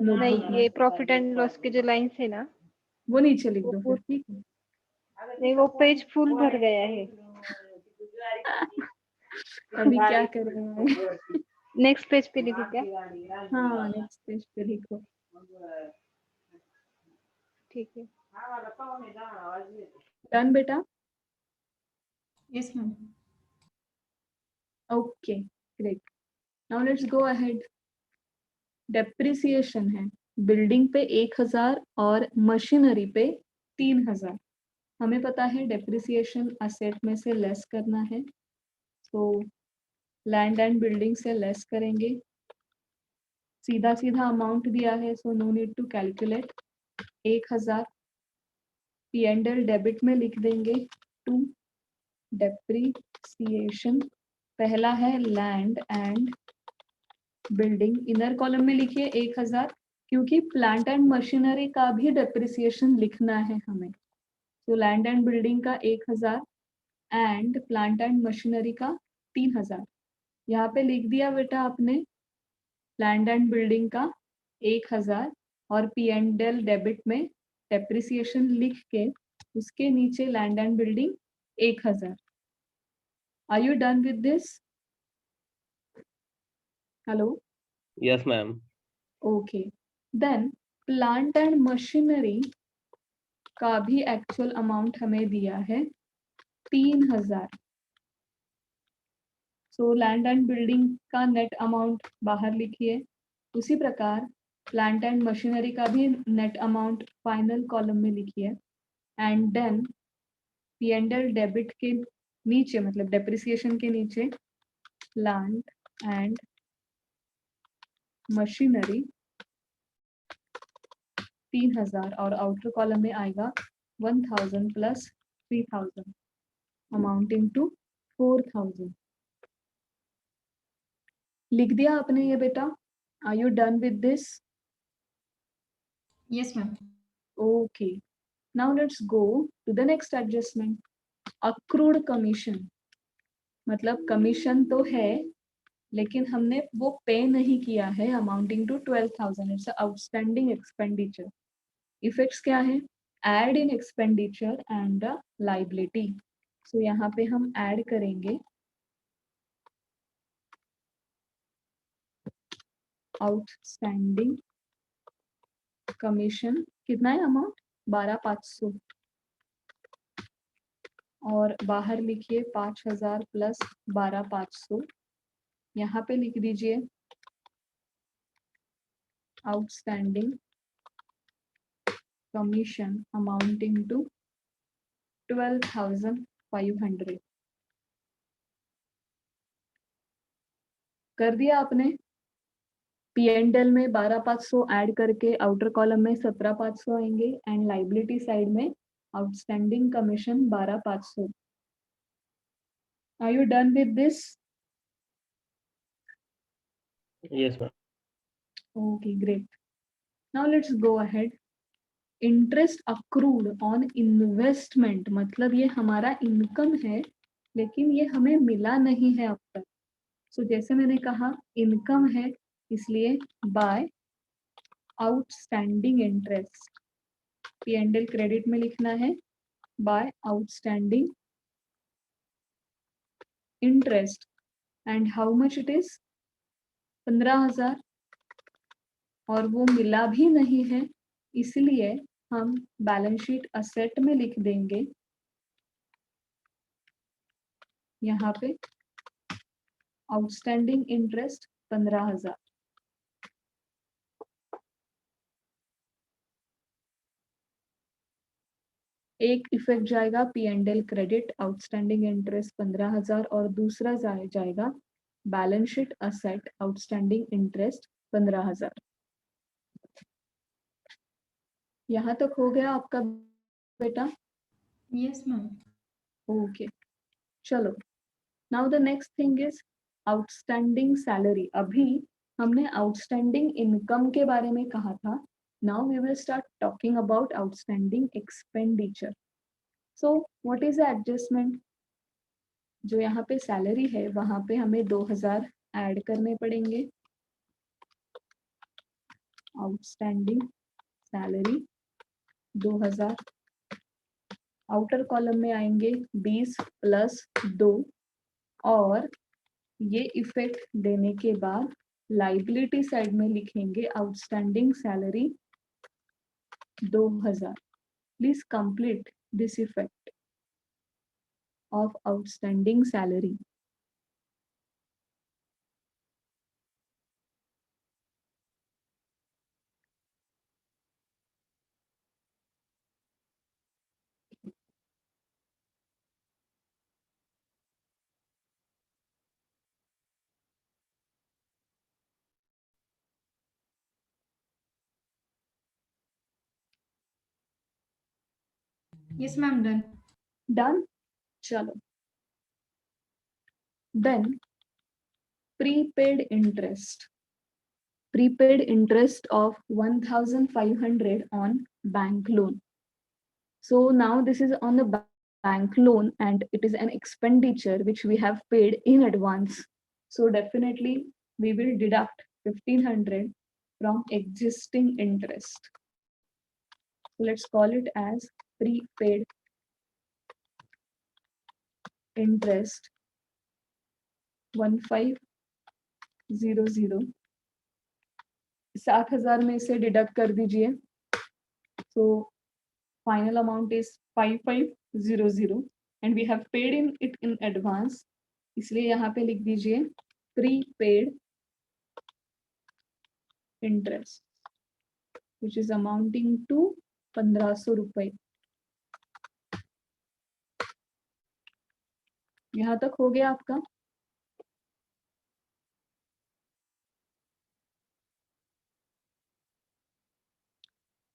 नहीं, ये प्रॉफिट एंड लॉस की जो लाइन है ना, वो नीचे लिख दो फिर, ठीक है। नहीं वो पेज फुल भर गया है। अभी क्या कर रहे हैं? नेक्स्ट पेज पे लिखो क्या? हाँ, नेक्स्ट पेज पे लिखो। ठीक है। डन बेटा? Yes, ma'am. Okay great. Now let's go ahead. Depreciation है, बिल्डिंग पे 1,000 और मशीनरी पे 3,000। हमें पता है डेप्रिसिएशन असेट में से लेस करना है, तो लैंड एंड बिल्डिंग से लेस करेंगे। सीधा सीधा अमाउंट दिया है, so no need to calculate. 1,000 P&L debit में लिख देंगे टू डेप्रिसिएशन। पहला है land and building, inner column में लिखिए 1,000 क्योंकि प्लांट एंड मशीनरी का भी डेप्रिसिएशन लिखना है हमें। तो लैंड एंड बिल्डिंग का 1,000 एंड प्लांट एंड मशीनरी का 3,000। यहाँ पे लिख दिया बेटा आपने लैंड एंड बिल्डिंग का 1,000 और P&L डेबिट में डेप्रिसिएशन लिख के उसके नीचे land and building 1,000। Are you done with this? Hello? Yes, ma'am. Okay. Then plant and machinery का भी एक्चुअल अमाउंट हमें दिया है 3,000। सो लैंड एंड बिल्डिंग का नेट अमाउंट बाहर लिखिए। उसी प्रकार प्लांट एंड मशीनरी का भी नेट अमाउंट फाइनल कॉलम में लिखिए। एंड देन P&L डेबिट के नीचे, मतलब डेप्रिसिएशन के नीचे, प्लांट एंड मशीनरी 3000 और आउटर कॉलम में आएगा 1000 प्लस 3000 अमाउंटिंग टू 4000। लिख दिया आपने ये बेटा? Are you done with this? Yes, ma'am. Okay. Now let's go to the next adjustment. Accrued commission. मतलब कमीशन तो है लेकिन हमने वो पे नहीं किया है, amounting to 12,000. It's outstanding expenditure. Effects क्या है? Add in expenditure and liability. So यहाँ पे हम ऐड करेंगे आउटस्टैंडिंग कमीशन. कितना है अमाउंट? 12,500. और बाहर लिखिए 5,000 प्लस 12,500. यहाँ पे लिख दीजिए आउटस्टैंडिंग कमीशन अमाउंटिंग टू 12,500. कर दिया आपने? P&L में 12,500 ऐड करके आउटर कॉलम में 17,500 आएंगे एंड लाइबिलिटी साइड में outstanding commission 12,500. Are you done with this? Yes, ma'am. Okay, great. Now let's go ahead. Interest accrued on investment, मतलब ये हमारा इनकम है लेकिन ये हमें मिला नहीं है अब तक. सो जैसे मैंने कहा इनकम है इसलिए bye outstanding interest. P&L credit में लिखना है by outstanding interest. And how much it is? 15,000. और वो मिला भी नहीं है इसलिए हम बैलेंस शीट असेट में लिख देंगे यहाँ पे आउटस्टैंडिंग इंटरेस्ट 15,000. एक इफेक्ट जाएगा P&L क्रेडिट आउटस्टैंडिंग इंटरेस्ट 15,000 और दूसरा जाएगा balance sheet asset outstanding interest 15,000. यहाँ तक हो गया आपका बेटा? Yes, ma'am. ओके चलो. Now the next thing is outstanding salary. अभी हमने आउटस्टैंडिंग इनकम के बारे में कहा था. Now we will start talking about outstanding expenditure. So what is the adjustment? जो यहाँ पे सैलरी है वहां पे हमें 2,000 ऐड करने पड़ेंगे. Outstanding salary 2,000. आउटर कॉलम में आएंगे 20 प्लस 2 और ये इफेक्ट देने के बाद लाइबिलिटी साइड में लिखेंगे outstanding salary 2,000. Please complete this effect of outstanding salary. Yes, ma'am. Done. Done. चलो. Then prepaid interest. Prepaid interest of 1,500 on bank loan. So now this is on the bank loan and it is an expenditure which we have paid in advance. So definitely we will deduct 1,500 from existing interest. So let's call it as prepaid interest 1500. 7,000 में से deduct कर दीजिए. So final amount is 5500 and we have paid in it in advance. इसलिए यहाँ पे लिख दीजिए prepaid interest. which is amounting to 1500 रुपए। यहाँ तक हो गया आपका?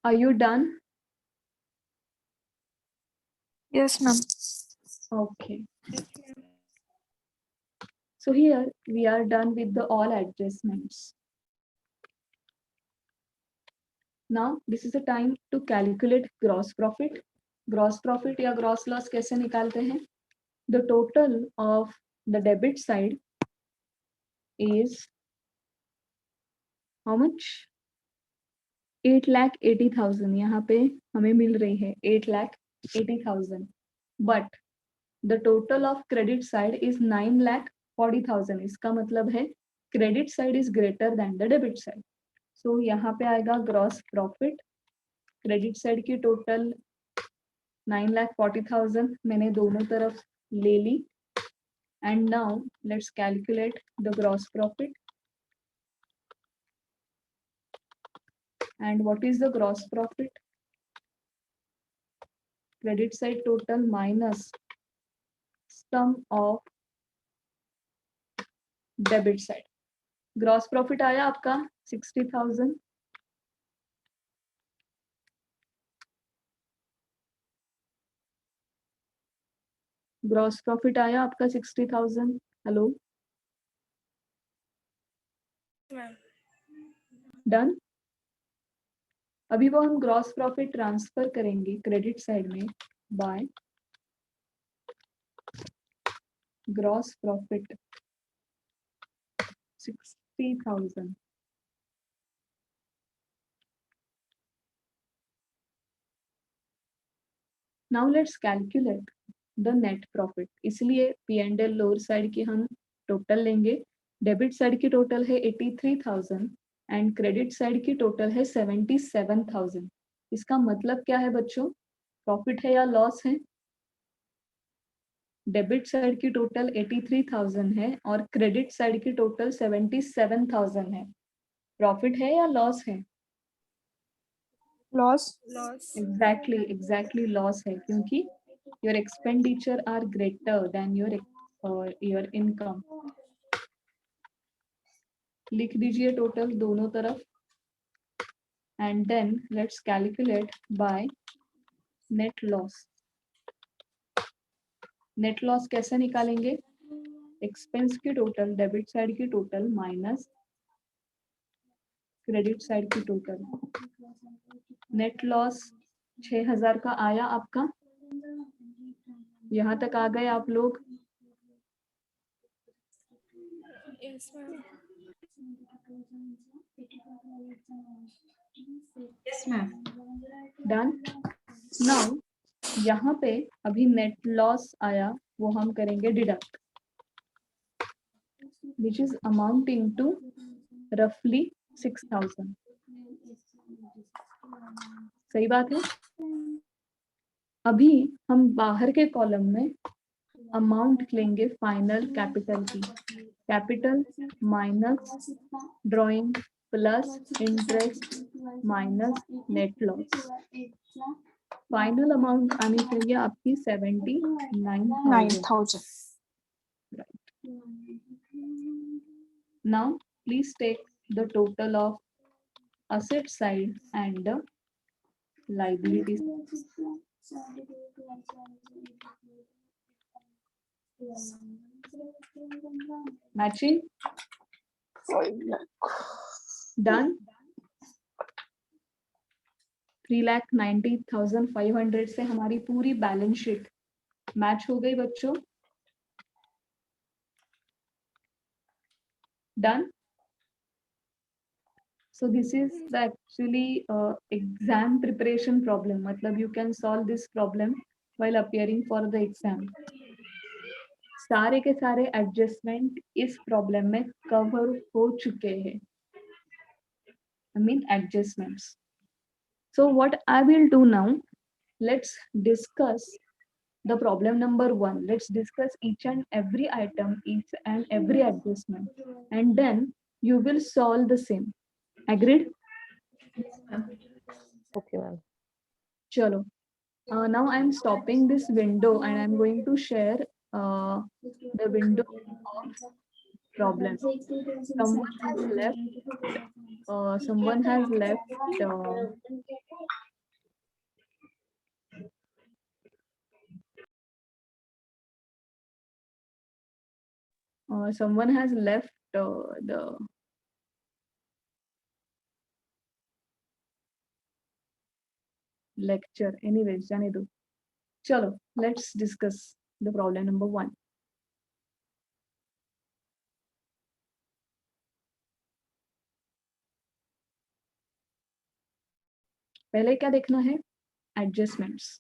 Are you done? Yes, ma'am. Okay. So here we are done with the all adjustments. Now this is the time to calculate gross profit. Gross profit या gross loss कैसे निकालते हैं? The total of the debit side is how much? 8,80,000। यहाँ पे हमें मिल रही है 8,80,000, but the total of credit side is 9,40,000। इसका मतलब है credit side is greater than the debit side। So यहाँ पे आएगा gross profit, credit side की total 9,40,000 मैंने दोनों तरफ ले ली। And now let's calculate the gross profit. And what is the gross profit? Credit side total minus sum of debit side. Gross profit आया आपका 60,000। ग्रॉस प्रॉफिट आया आपका 60,000। Hello, done. अभी वो हम ग्रॉस प्रॉफिट ट्रांसफर करेंगे क्रेडिट साइड में by gross profit 60,000। Now let's calculate the net profit. इसलिए P&L लोअर साइड की हम टोटल लेंगे। डेबिट साइड की टोटल है 83,000 एंड क्रेडिट साइड की टोटल है 77,000। इसका मतलब क्या है बच्चों? प्रॉफिट है या लॉस है? डेबिट साइड की टोटल 83,000 है और क्रेडिट साइड की टोटल 77,000 है। प्रॉफिट है या लॉस है? Loss. एग्जैक्टली लॉस है, क्योंकि your expenditure are greater than your income. लिख दीजिए टोटल दोनों तरफ and then let's calculate by net loss. Net loss कैसे निकालेंगे? एक्सपेंस की टोटल डेबिट साइड की टोटल माइनस क्रेडिट साइड की टोटल। नेट लॉस 6,000 का आया आपका। यहाँ तक आ गए आप लोग? Yes, ma'am. Yes, ma'am. Done. Now यहाँ पे अभी नेट लॉस आया वो हम करेंगे deduct, which is amounting to रफली 6,000। सही बात है। अभी हम बाहर के कॉलम में अमाउंट लेंगे फाइनल कैपिटल की। Capital minus drawing plus interest minus net loss. Final amount आनी चाहिए आपकी 79,000। Now please take the total of asset side and the liability side. Matching? Done? 3,90,500 से हमारी पूरी बैलेंस शीट मैच हो गई बच्चों। Done? So this is the actually exam preparation problem. मतलब you can solve this problem while appearing for the exam. सारे के सारे एडजस्टमेंट इस प्रॉब्लम में कवर हो चुके हैं। I mean adjustments. So what I will do now, let's discuss the problem number 1. Let's discuss each and every item, each and every adjustment, and then you will solve the same. Agreed? Okay, ma'am. Chalo. Now I'm stopping this window and I'm going to share the window of problem. Someone has left. Someone has left. Someone has left the lecture. Anyways, जाने दो. Chalo, let's discuss the problem number 1. पहले क्या देखना है? Adjustments.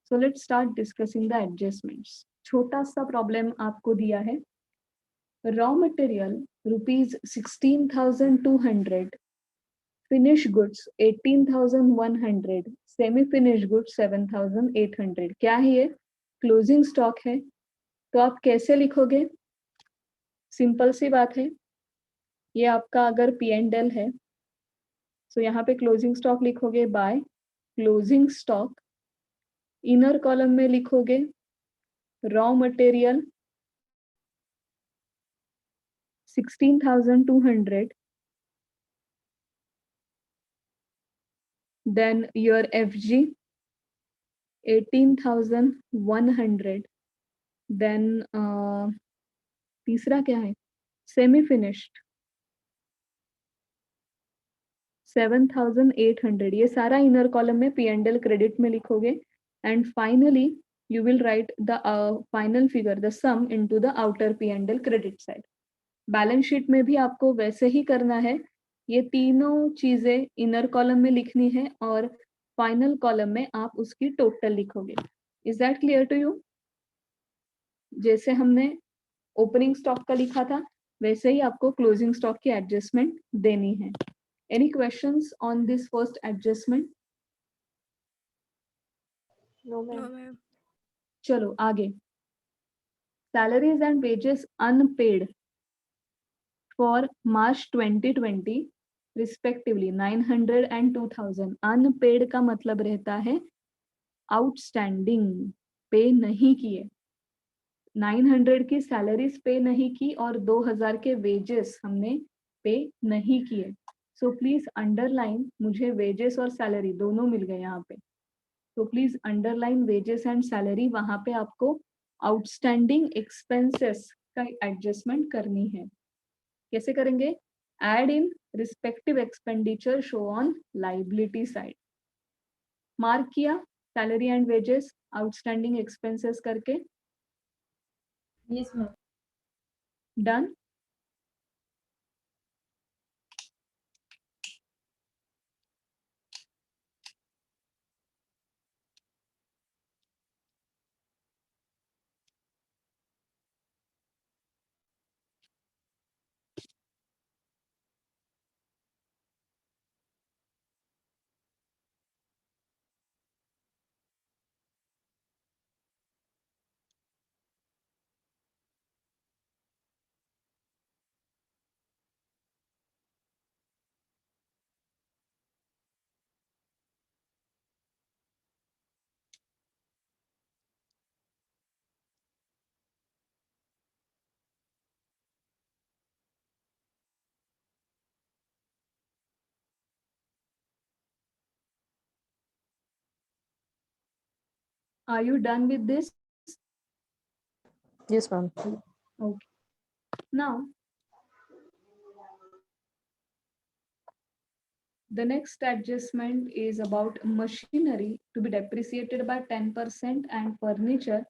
So let's start discussing the adjustments. छोटा सा problem आपको दिया है. Raw material rupees 16,200. Finished goods 18,100. Semi finished goods 7,800. क्या है ये? Closing stock है. तो आप कैसे लिखोगे? सिंपल सी बात है. ये आपका अगर P&L है, तो यहाँ पे क्लोजिंग स्टॉक लिखोगे bye closing stock. Inner column में लिखोगे raw material 16,200. Then your FG 18,100. Then तीसरा क्या है? Semi finished 7,800. ये सारा इनर कॉलम में P&L क्रेडिट में लिखोगे. And finally you will write the final figure, the sum into the outer P&L credit side. Balance sheet में भी आपको वैसे ही करना है. ये तीनों चीजें इनर कॉलम में लिखनी है और फाइनल कॉलम में आप उसकी टोटल लिखोगे. Is that clear to you? जैसे हमने ओपनिंग स्टॉक का लिखा था वैसे ही आपको क्लोजिंग स्टॉक की एडजस्टमेंट देनी है. Any questions on this first adjustment? No ma'am. चलो आगे. Salaries and wages unpaid for March 2020 respectively 900 and 2000. Unpaid का मतलब रहता है आउटस्टैंडिंग, पे नहीं किए. 900 की सैलरीज पे नहीं की और 2000 के वेजेस हमने पे नहीं किए. सो प्लीज अंडरलाइन. मुझे वेजेस और सैलरी दोनों मिल गए यहाँ पे. तो please underline wages and salary. वहां पे आपको आउटस्टैंडिंग एक्सपेंसेस का एडजस्टमेंट करनी है. कैसे करेंगे? Add in respective expenditure show on liability side. Mark किया salary and wages outstanding expenses करके. Yes, ma'am. Done. Are you done with this? Yes, ma'am. Okay. Now, the next adjustment is about machinery to be depreciated by 10% and furniture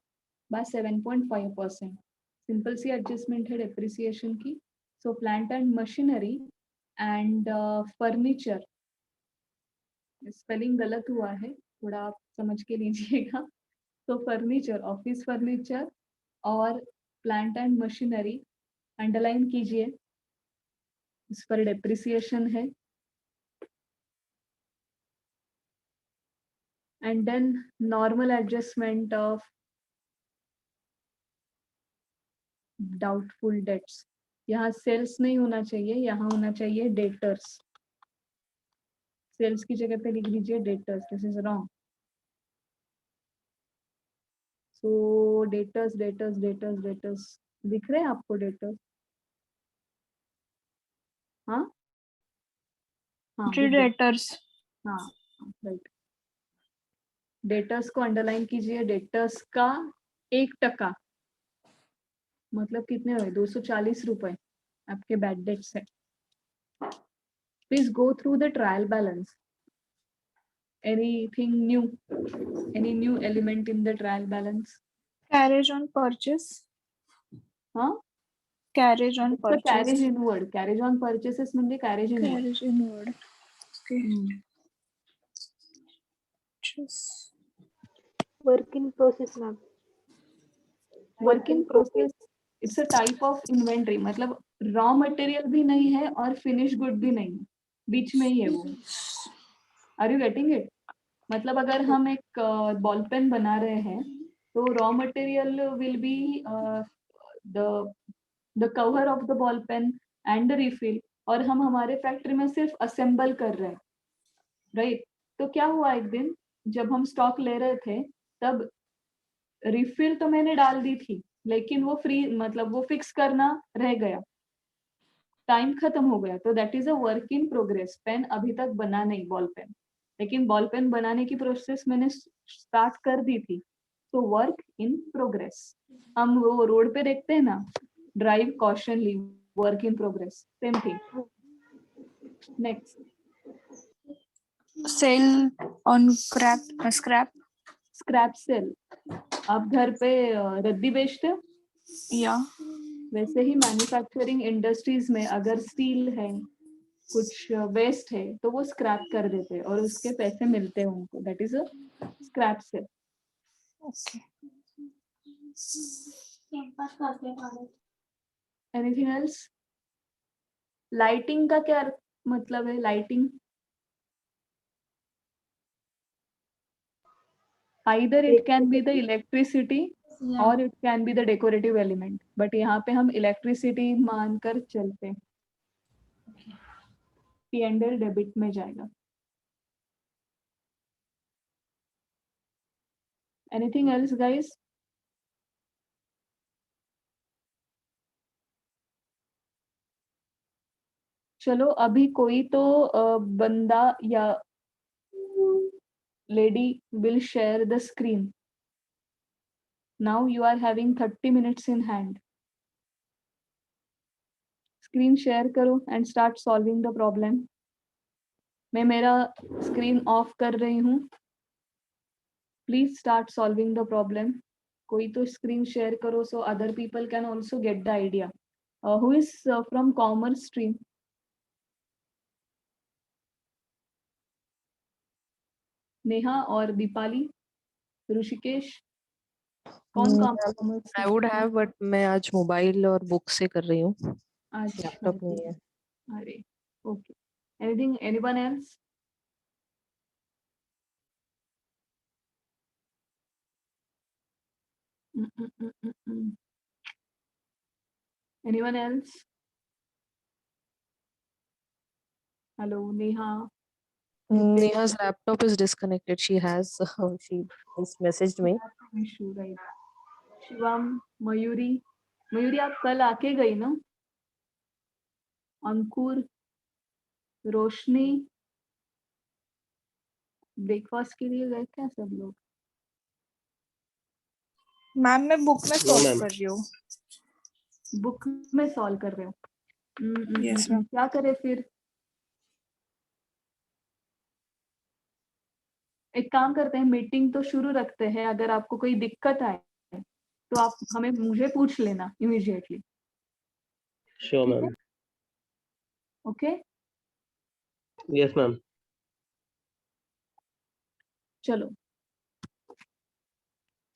by 7.5%. Simple सी adjustment है depreciation की. So plant and machinery and furniture. Spelling गलत हुआ है, थोड़ा आप समझ के लीजिएगा. तो फर्नीचर, ऑफिस फर्नीचर और प्लांट एंड मशीनरी अंडरलाइन कीजिए. इस पर डेप्रिसिएशन है. And then normal adjustment of doubtful debts. यहाँ सेल्स नहीं होना चाहिए, यहाँ होना चाहिए डेटर्स. सेल्स की जगह पे लिख दीजिए debtors. This is wrong. So debtors debtors debtors debtors दिख रहे हैं आपको डेटर्स? हाँ हाँ दिख गए. डेटर्स. हाँ राइट. डेटर्स को अंडरलाइन कीजिए. डेटर्स का 1% मतलब कितने हुए? 240 रुपए आपके बैड डेट्स है. Please go through the trial balance. Anything new? Any new element in the trial balance? Carriage on purchase. Huh? Carriage on It's the purchase. carriage inward. Carriage on purchases म्हणजे carriage inward. Carriage inward. Okay. Just Work in process, ma'am. Work in process. It's a type of inventory. मतलब raw material भी नहीं है और finished good भी नहीं है. बीच में ही है वो. Are you getting it? मतलब अगर हम एक बॉल पेन बना रहे हैं तो raw material will be the cover of the ball pen and the refill, और हम हमारे फैक्ट्री में सिर्फ असेंबल कर रहे हैं. राइट. तो क्या हुआ, एक दिन जब हम स्टॉक ले रहे थे तब रिफिल तो मैंने डाल दी थी, लेकिन वो फ्री मतलब वो फिक्स करना रह गया, टाइम खत्म हो गया. तो that is a work in progress. Pen अभी तक बना नहीं बॉल पेन, लेकिन बॉल पेन बनाने की प्रोसेस मैंने स्टार्ट कर दी थी. तो वर्क इन प्रोग्रेस. हम वो रोड पे देखते हैं ना, drive cautiously, work in progress, same thing. Next. sell on scrap. Scrap sale. आप घर पे रद्दी बेचते हो? Yeah. वैसे ही मैन्युफैक्चरिंग इंडस्ट्रीज में अगर स्टील है, कुछ वेस्ट है, तो वो स्क्रैप कर देते हैं और उसके पैसे मिलते हैं उनको. That is a scrap sale. Okay. Anything else? Lighting का क्या मतलब है? Lighting either it can be the electricity Yeah. or it can be the decorative element, but यहाँ पे हम electricity मानकर चलते हैं. P&L डेबिट में जाएगा. Anything else guys? चलो अभी कोई तो बंदा या lady will share the screen. Now you are having 30 minutes in hand. Screen share करो and start solving the problem. मैं मेरा screen off कर रही हूँ. Please start solving the problem. कोई तो screen share करो so other people can also get the idea. Who is from commerce stream? Neha और दीपाली, ऋषिकेश, कौन commerce? I would have, but मैं आज मोबाइल और बुक से कर रही हूँ. लैपटॉप नहीं है. अरे okay. Anything, anyone else? Anyone else? Hello Neha. Neha's laptop is disconnected. She has she just messaged me. Issue right. Shivam, Mayuri. Mayuri आप कल आके गई ना? अंकुर, रोशनी, ब्रेकफास्ट के लिए गए क्या सब लोग? मैम मैं बुक में No, सॉल्व ma'am. कर रही हूँ. बुक में सॉल्व कर रहे हो? Yes, ma'am. क्या करे फिर? एक काम करते हैं, मीटिंग तो शुरू रखते हैं. अगर आपको कोई दिक्कत आए तो आप मुझे पूछ लेना immediately. Sure, ma'am. Okay. Yes, ma'am. चलो,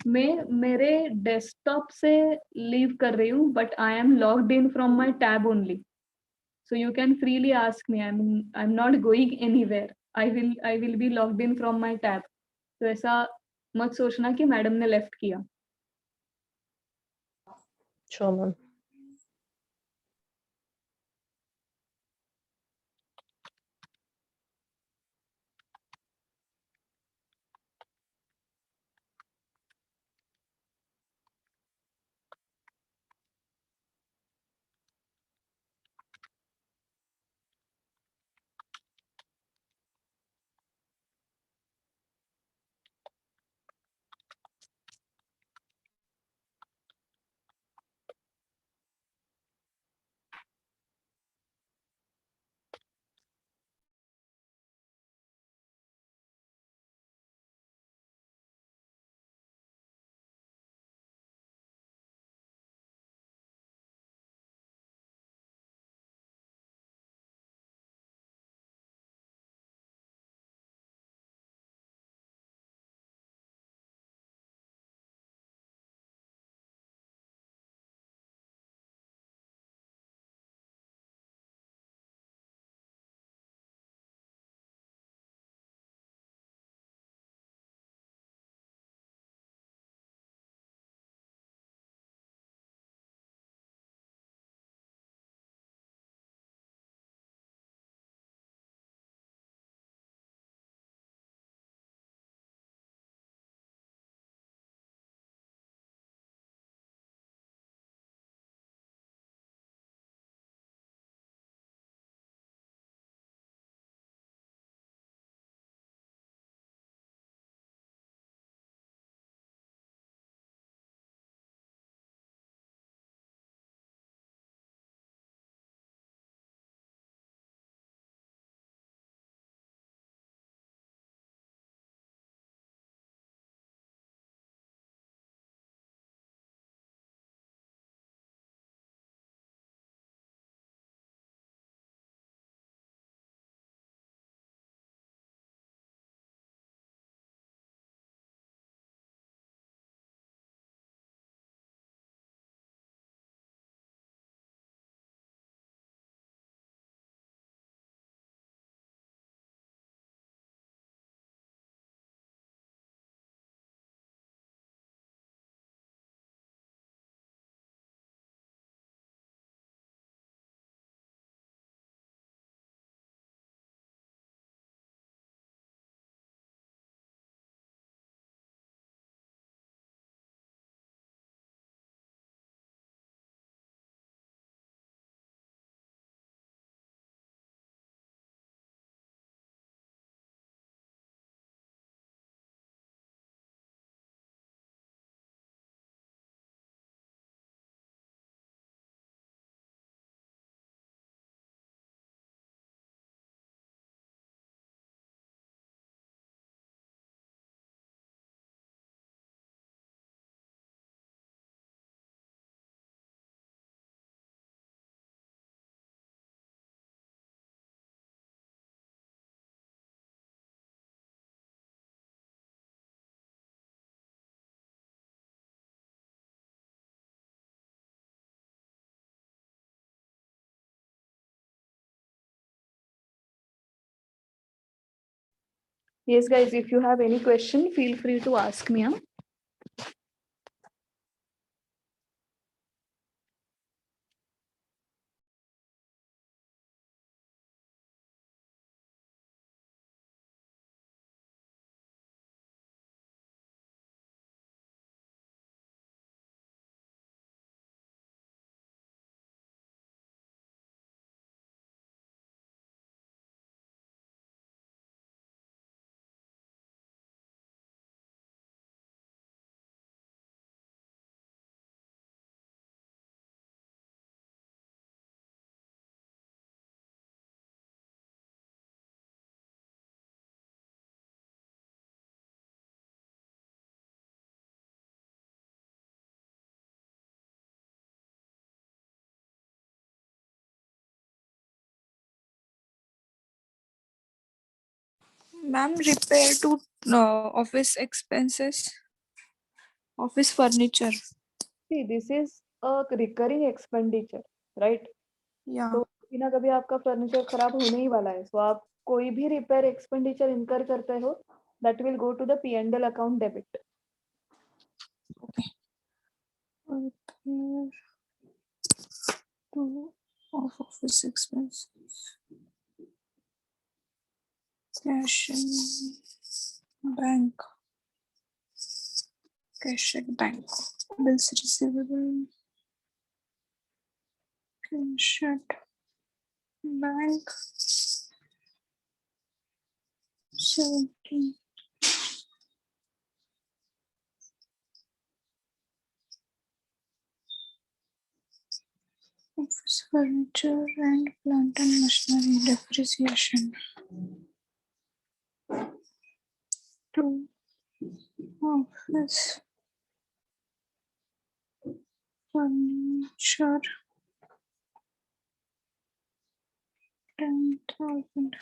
मैं मेरे डेस्कटॉप से लीव कर रही हूँ, but I am logged in from my tab only, so you can freely ask me. I am not going anywhere. I will be logged in from my tab. तो ऐसा मत सोचना कि मैडम ने लेफ्ट किया. Sure, ma'am. Yes, guys, if you have any question, feel free to ask me. Huh? Ma'am, repair to office expenses, office furniture. See, this is a recurring expenditure, right? Yeah. तो कभी ना कभी आपका furniture खराब होने ही वाला है, सो आप कोई भी रिपेयर एक्सपेंडिचर इनकर करते हो, that will go to the P&L account debit. Repair to of office expenses. Cash in bank. Cash at bank. Bills receivable. Cash at bank. 17. Office furniture and plant and machinery depreciation. To office furniture 10,000.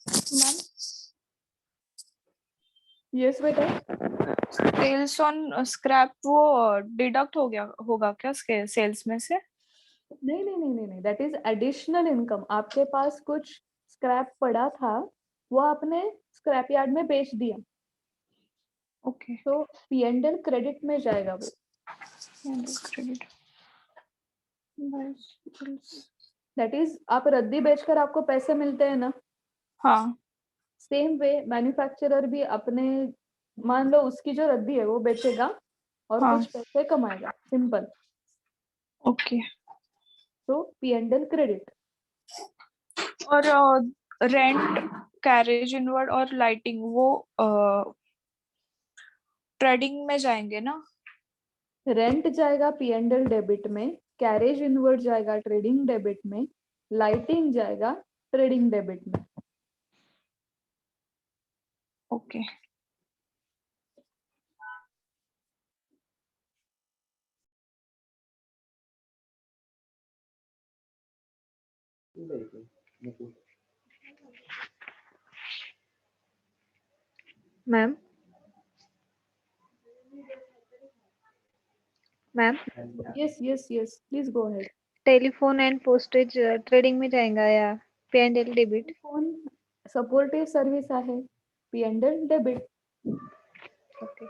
Ma'am yes बेटा। Sales on scrap वो deduct हो गया होगा क्या sales में से? नहीं नहीं नहीं नहीं नहीं, दैट इज एडिशनल इनकम। आपके पास कुछ स्क्रैप पड़ा था, वो आपने स्क्रैप यार्ड में बेच दिया, ओके तो P&L क्रेडिट में जाएगा वो। क्रेडिट दैट इज आप रद्दी बेचकर आपको पैसे मिलते हैं ना, हाँ सेम वे मैन्युफैक्चरर भी अपने, मान लो उसकी जो रद्दी है वो बेचेगा और हाँ। कुछ पैसे कमाएगा, सिंपल। ओके। तो P&L क्रेडिट। और रेंट, कैरेज इनवर्ड और लाइटिंग वो ट्रेडिंग में जाएंगे ना? रेंट जाएगा P&L डेबिट में, कैरेज इनवर्ड जाएगा ट्रेडिंग डेबिट में, लाइटिंग जाएगा ट्रेडिंग डेबिट में। Okay. Ma'am ma'am yes yes yes, please go ahead. Telephone and postage trading में जाएगा या P&L debit? Phone supportive service आहे, P&L debit. Okay.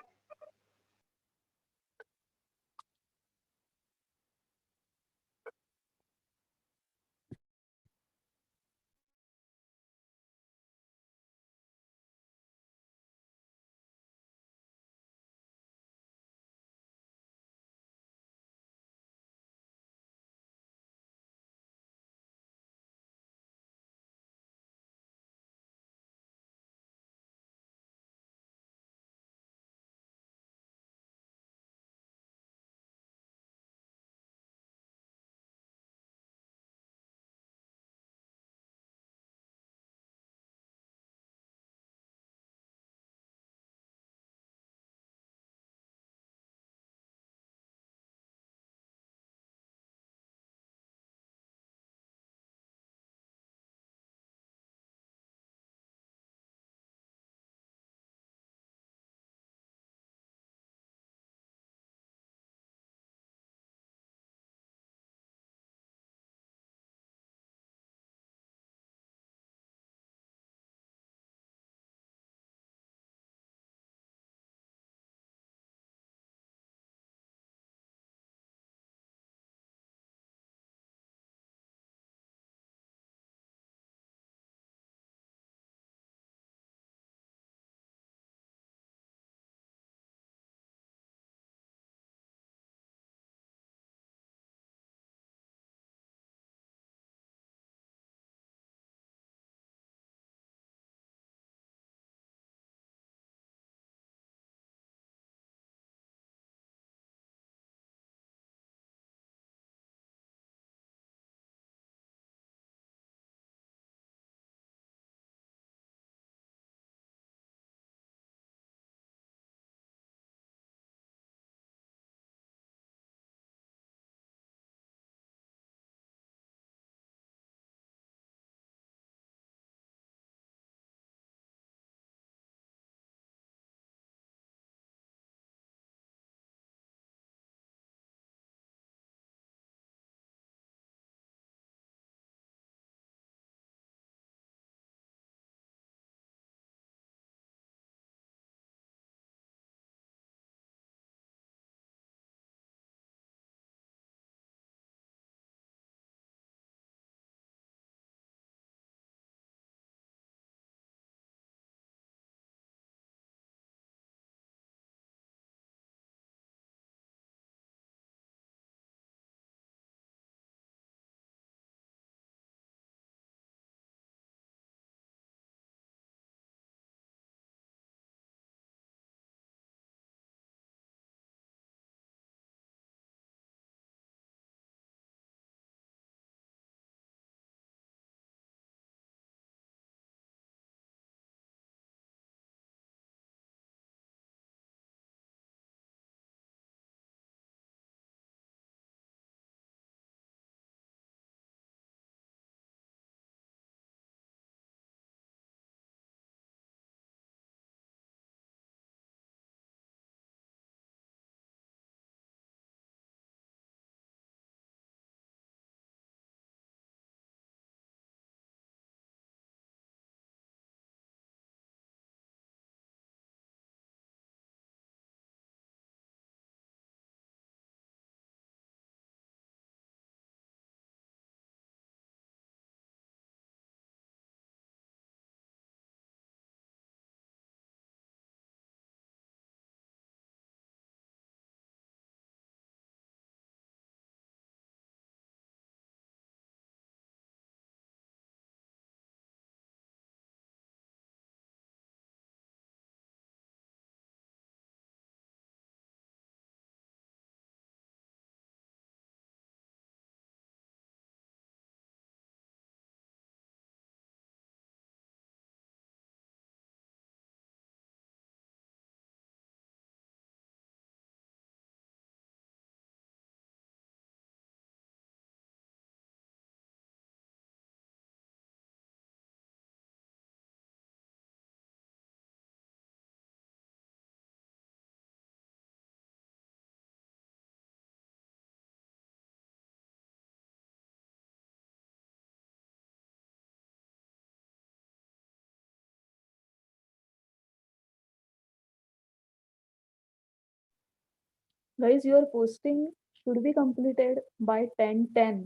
Guys, your posting should be completed by 10:10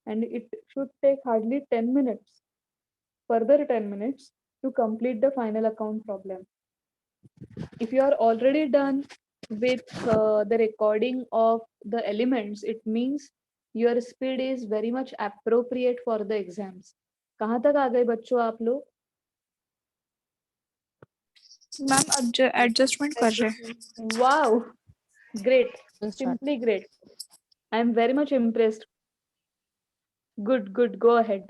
and it should take hardly 10 minutes, further 10 minutes to complete the final account problem. If you are already done with the recording of the elements, it means your speed is very much appropriate for the exams. कहाँ तक आ गए बच्चों आप लोग? Ma'am adjustment कर रहे हैं। Wow, great, We'll start. simply great. I am very much impressed. Good, good, go ahead.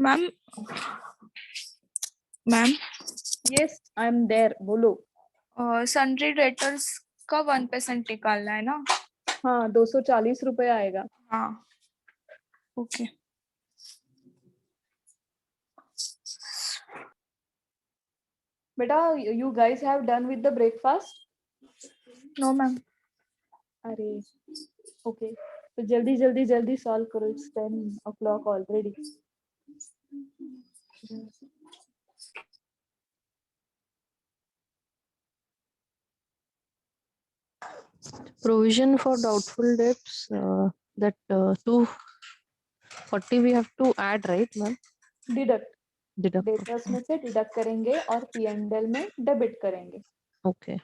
Ma'am ma'am Yes, I am there. बोलो. सन्ड्री डेटर्स का 1% निकालना है ना? हाँ, 240 रुपए आएगा. हाँ ओके। बेटा, you guys have done with the breakfast? No ma'am. अरे, okay. तो जल्दी जल्दी जल्दी solve करो. It's 10 o'clock already. Provision for doubtful debts, that 240 we have to add, right, ma'am? Deduct. Deduct. Debtors में से deduct करेंगे और P&L में debit करेंगे. Okay.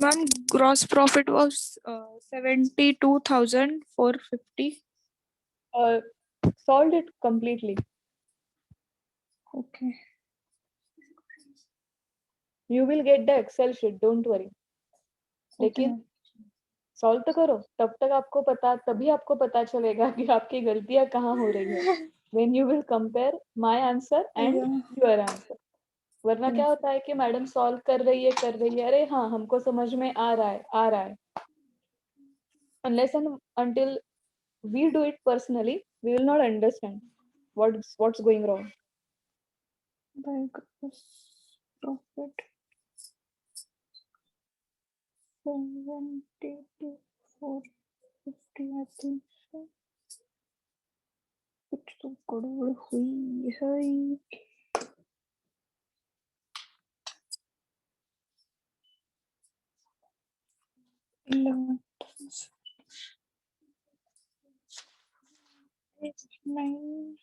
Ma'am, gross profit was 72,450. Solved it completely. Okay. You will get the Excel sheet, don't worry. Okay, लेकिन ma'am. Solve तो करो, तभी आपको पता चलेगा कि आपकी गलतियां कहाँ हो रही है. When you will compare my answer and Yeah. your answer. वरना Yeah. क्या होता है कि मैडम सॉल्व कर रही है, अरे हाँ हमको समझ में आ रहा है. Unless and until we do it personally, we will not understand what's going wrong. By gross profit 72,450, I think so. कुछ तो गड़बड़ हुई है. 11, 8, 9.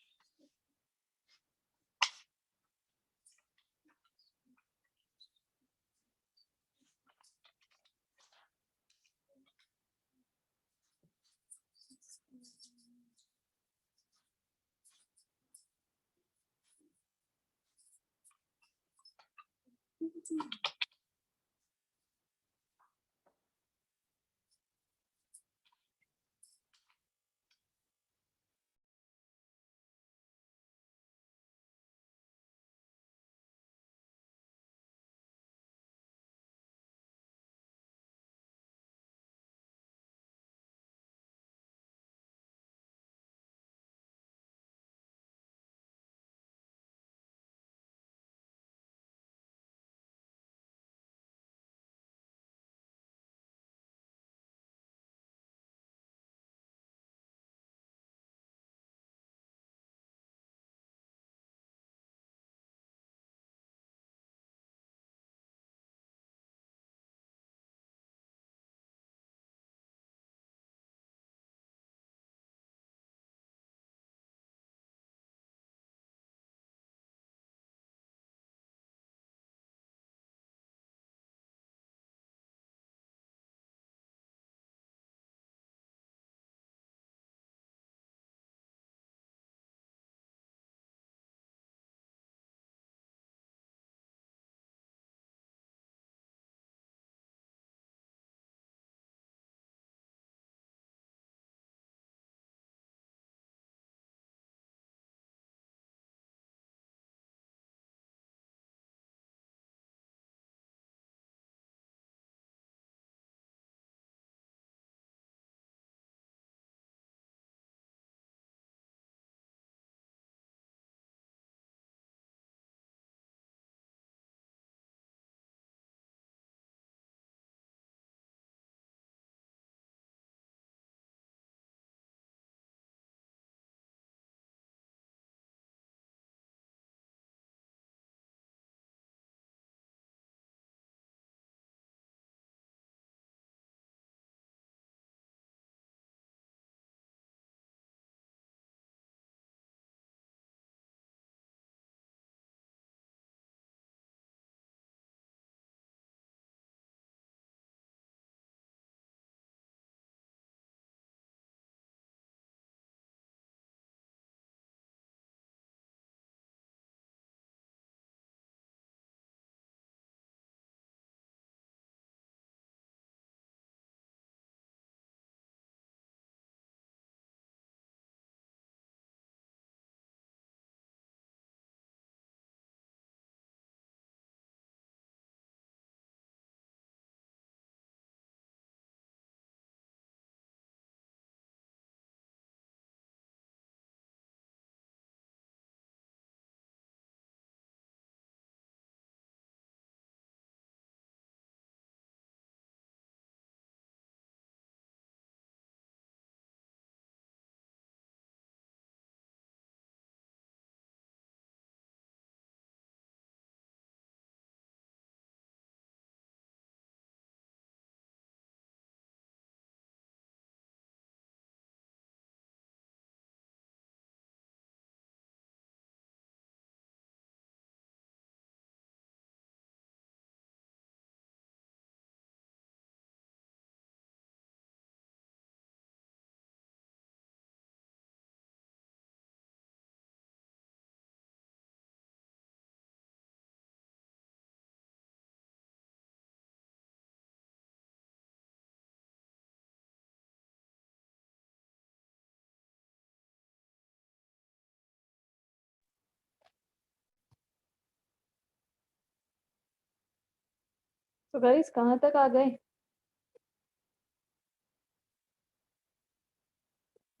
तो गाइस कहाँ तक आ गए?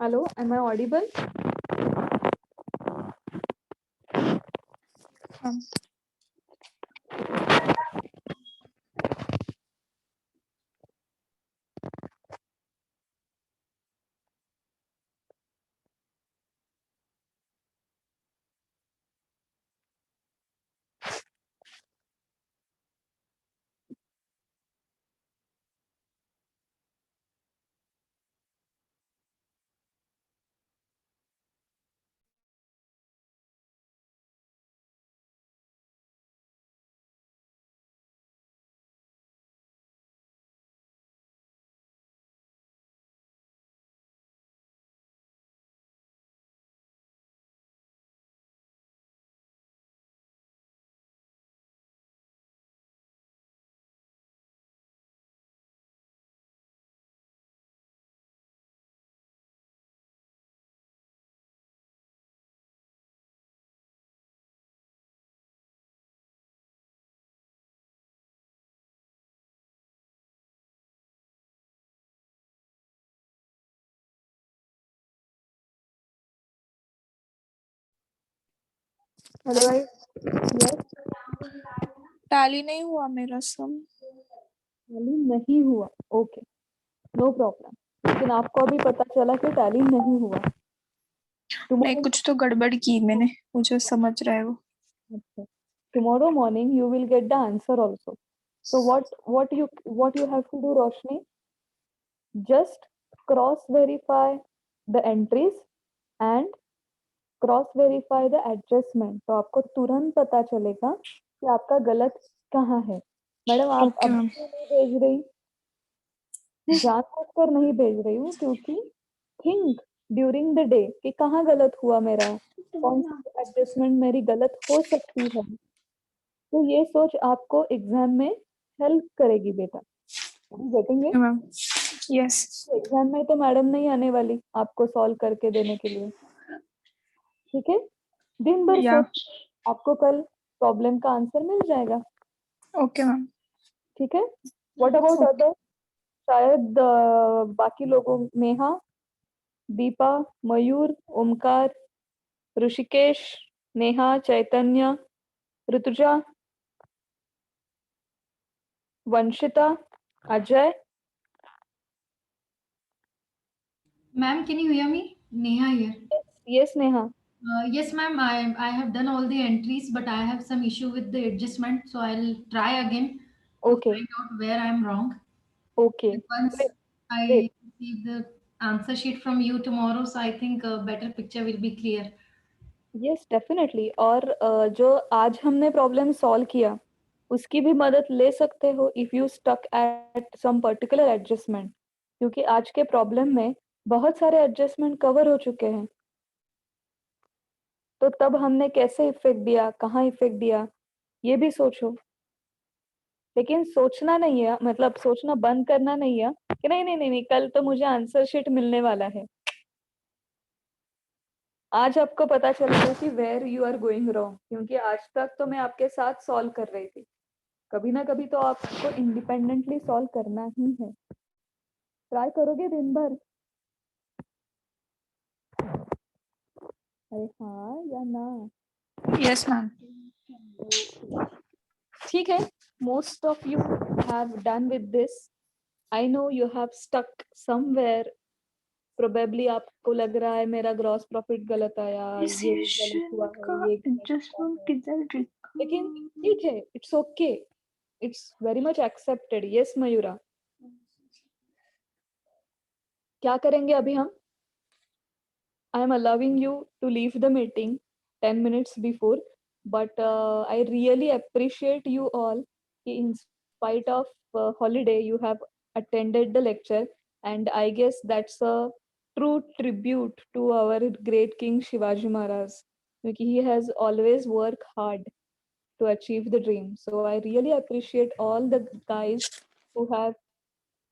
Hello, am I audible? हाँ. हेलो गाइस, यस, टैली नहीं हुआ मेरा सम. टैली नहीं हुआ, ओके, नो प्रॉब्लम। लेकिन आपको अभी पता चला कि टैली नहीं हुआ। नहीं, टुमारो, कुछ तो गड़बड़ की मैंने, मुझे समझ रहा है वो. अच्छा, tomorrow morning you will get the answer also. So what you have to do, Roshni? Just cross verify the entries and cross verify the adjustment. तो आपको तुरंत पता चलेगा कि आपका गलत कहाँ है। मैडम आप ओके अभी मैम. क्यों नहीं भेज रही? जानबूझ कर नहीं भेज रही हूँ, क्योंकि थिंक ड्यूरिंग द डे कि कहाँ गलत हुआ मेरा, कौन सी एडजस्टमेंट मेरी गलत हो सकती है। तो ये सोच आपको एग्जाम में हेल्प करेगी बेटा। Getting it? Ma'am yes. Exam में तो मैडम नहीं आने वाली आपको सॉल्व करके देने के लिए, ठीक है? दिन भर या. सोच, आपको कल प्रॉब्लम का आंसर मिल जाएगा, ओके मैम. ठीक है? What about other? शायद बाकी लोगों, Neha, Deepa, Mayur, Omkar, Rishikesh, Neha, Chaitanya, Rituja, Vanshita, Ajay. Ma'am, can you hear me? Neha here. Yes Neha. Yes, ma'am. I have done all the entries, but I have some issue with the adjustment, so I'll try again to okay find out where I'm wrong. Okay, And once I great, receive the answer sheet from you tomorrow, so I think a better picture will be clear. Yes definitely. और जो आज हमने problem solve किया उसकी भी मदद ले सकते हो if you stuck at some particular adjustment, क्योंकि आज के प्रॉब्लम में बहुत सारे एडजस्टमेंट कवर हो चुके हैं। तो तब हमने कैसे इफेक्ट दिया, कहाँ इफेक्ट दिया, ये भी सोचो। लेकिन सोचना नहीं है, मतलब सोचना बंद करना नहीं है कि नहीं नहीं नहीं नहीं, कल तो मुझे आंसर शीट मिलने वाला है। आज आपको पता चलेगा कि where you are going wrong, क्योंकि आज तक तो मैं आपके साथ सॉल्व कर रही थी। कभी ना कभी तो आपको इंडिपेंडेंटली सॉल्व करना ही है। ट्राई करोगे दिन भर? अरे हाँ या ना? Yes ma'am. ठीक है, most of you have done with this. I know you have stuck somewhere, probably आपको लग रहा है मेरा ग्रॉस प्रॉफिट गलत आया, ये गलत हुआ है, का ये गलत हुआ एडजस्टमेंट है। किधर लिखा? लेकिन ठीक है, it's okay, it's very much accepted. Yes Mayura, क्या करेंगे अभी हम? I am allowing you to leave the meeting 10 minutes before, but I really appreciate you all. In spite of holiday, you have attended the lecture, and I guess that's a true tribute to our great King Shivaji Maharaj, because he has always worked hard to achieve the dream. So I really appreciate all the guys who have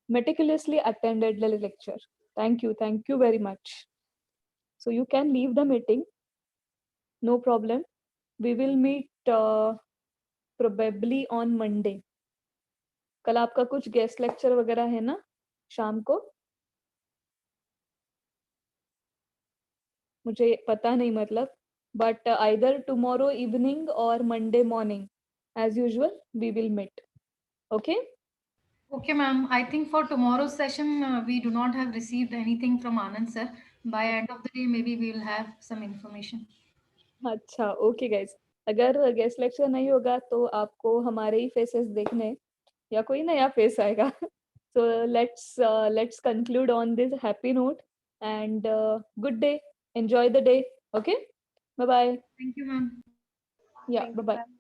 meticulously attended the lecture. Thank you very much. So you can leave the meeting, no problem. We will meet probably on Monday. कल आपका कुछ guest lecture वगैरह है ना शाम को? मुझे पता नहीं मतलब, but either tomorrow evening or Monday morning, as usual, we will meet. Okay? Okay, ma'am. I think for tomorrow's session, we do not have received anything from Anand sir. By end of the day, maybe we will have some information. अच्छा, okay guys. अगर guest lecture नहीं होगा तो आपको हमारे he faces देखने या कोई नया फेस आएगा. So let's conclude on this happy note and good day. Enjoy the day. Okay? Bye bye. Thank you, ma'am. Yeah, Thank you, bye bye. ma'am.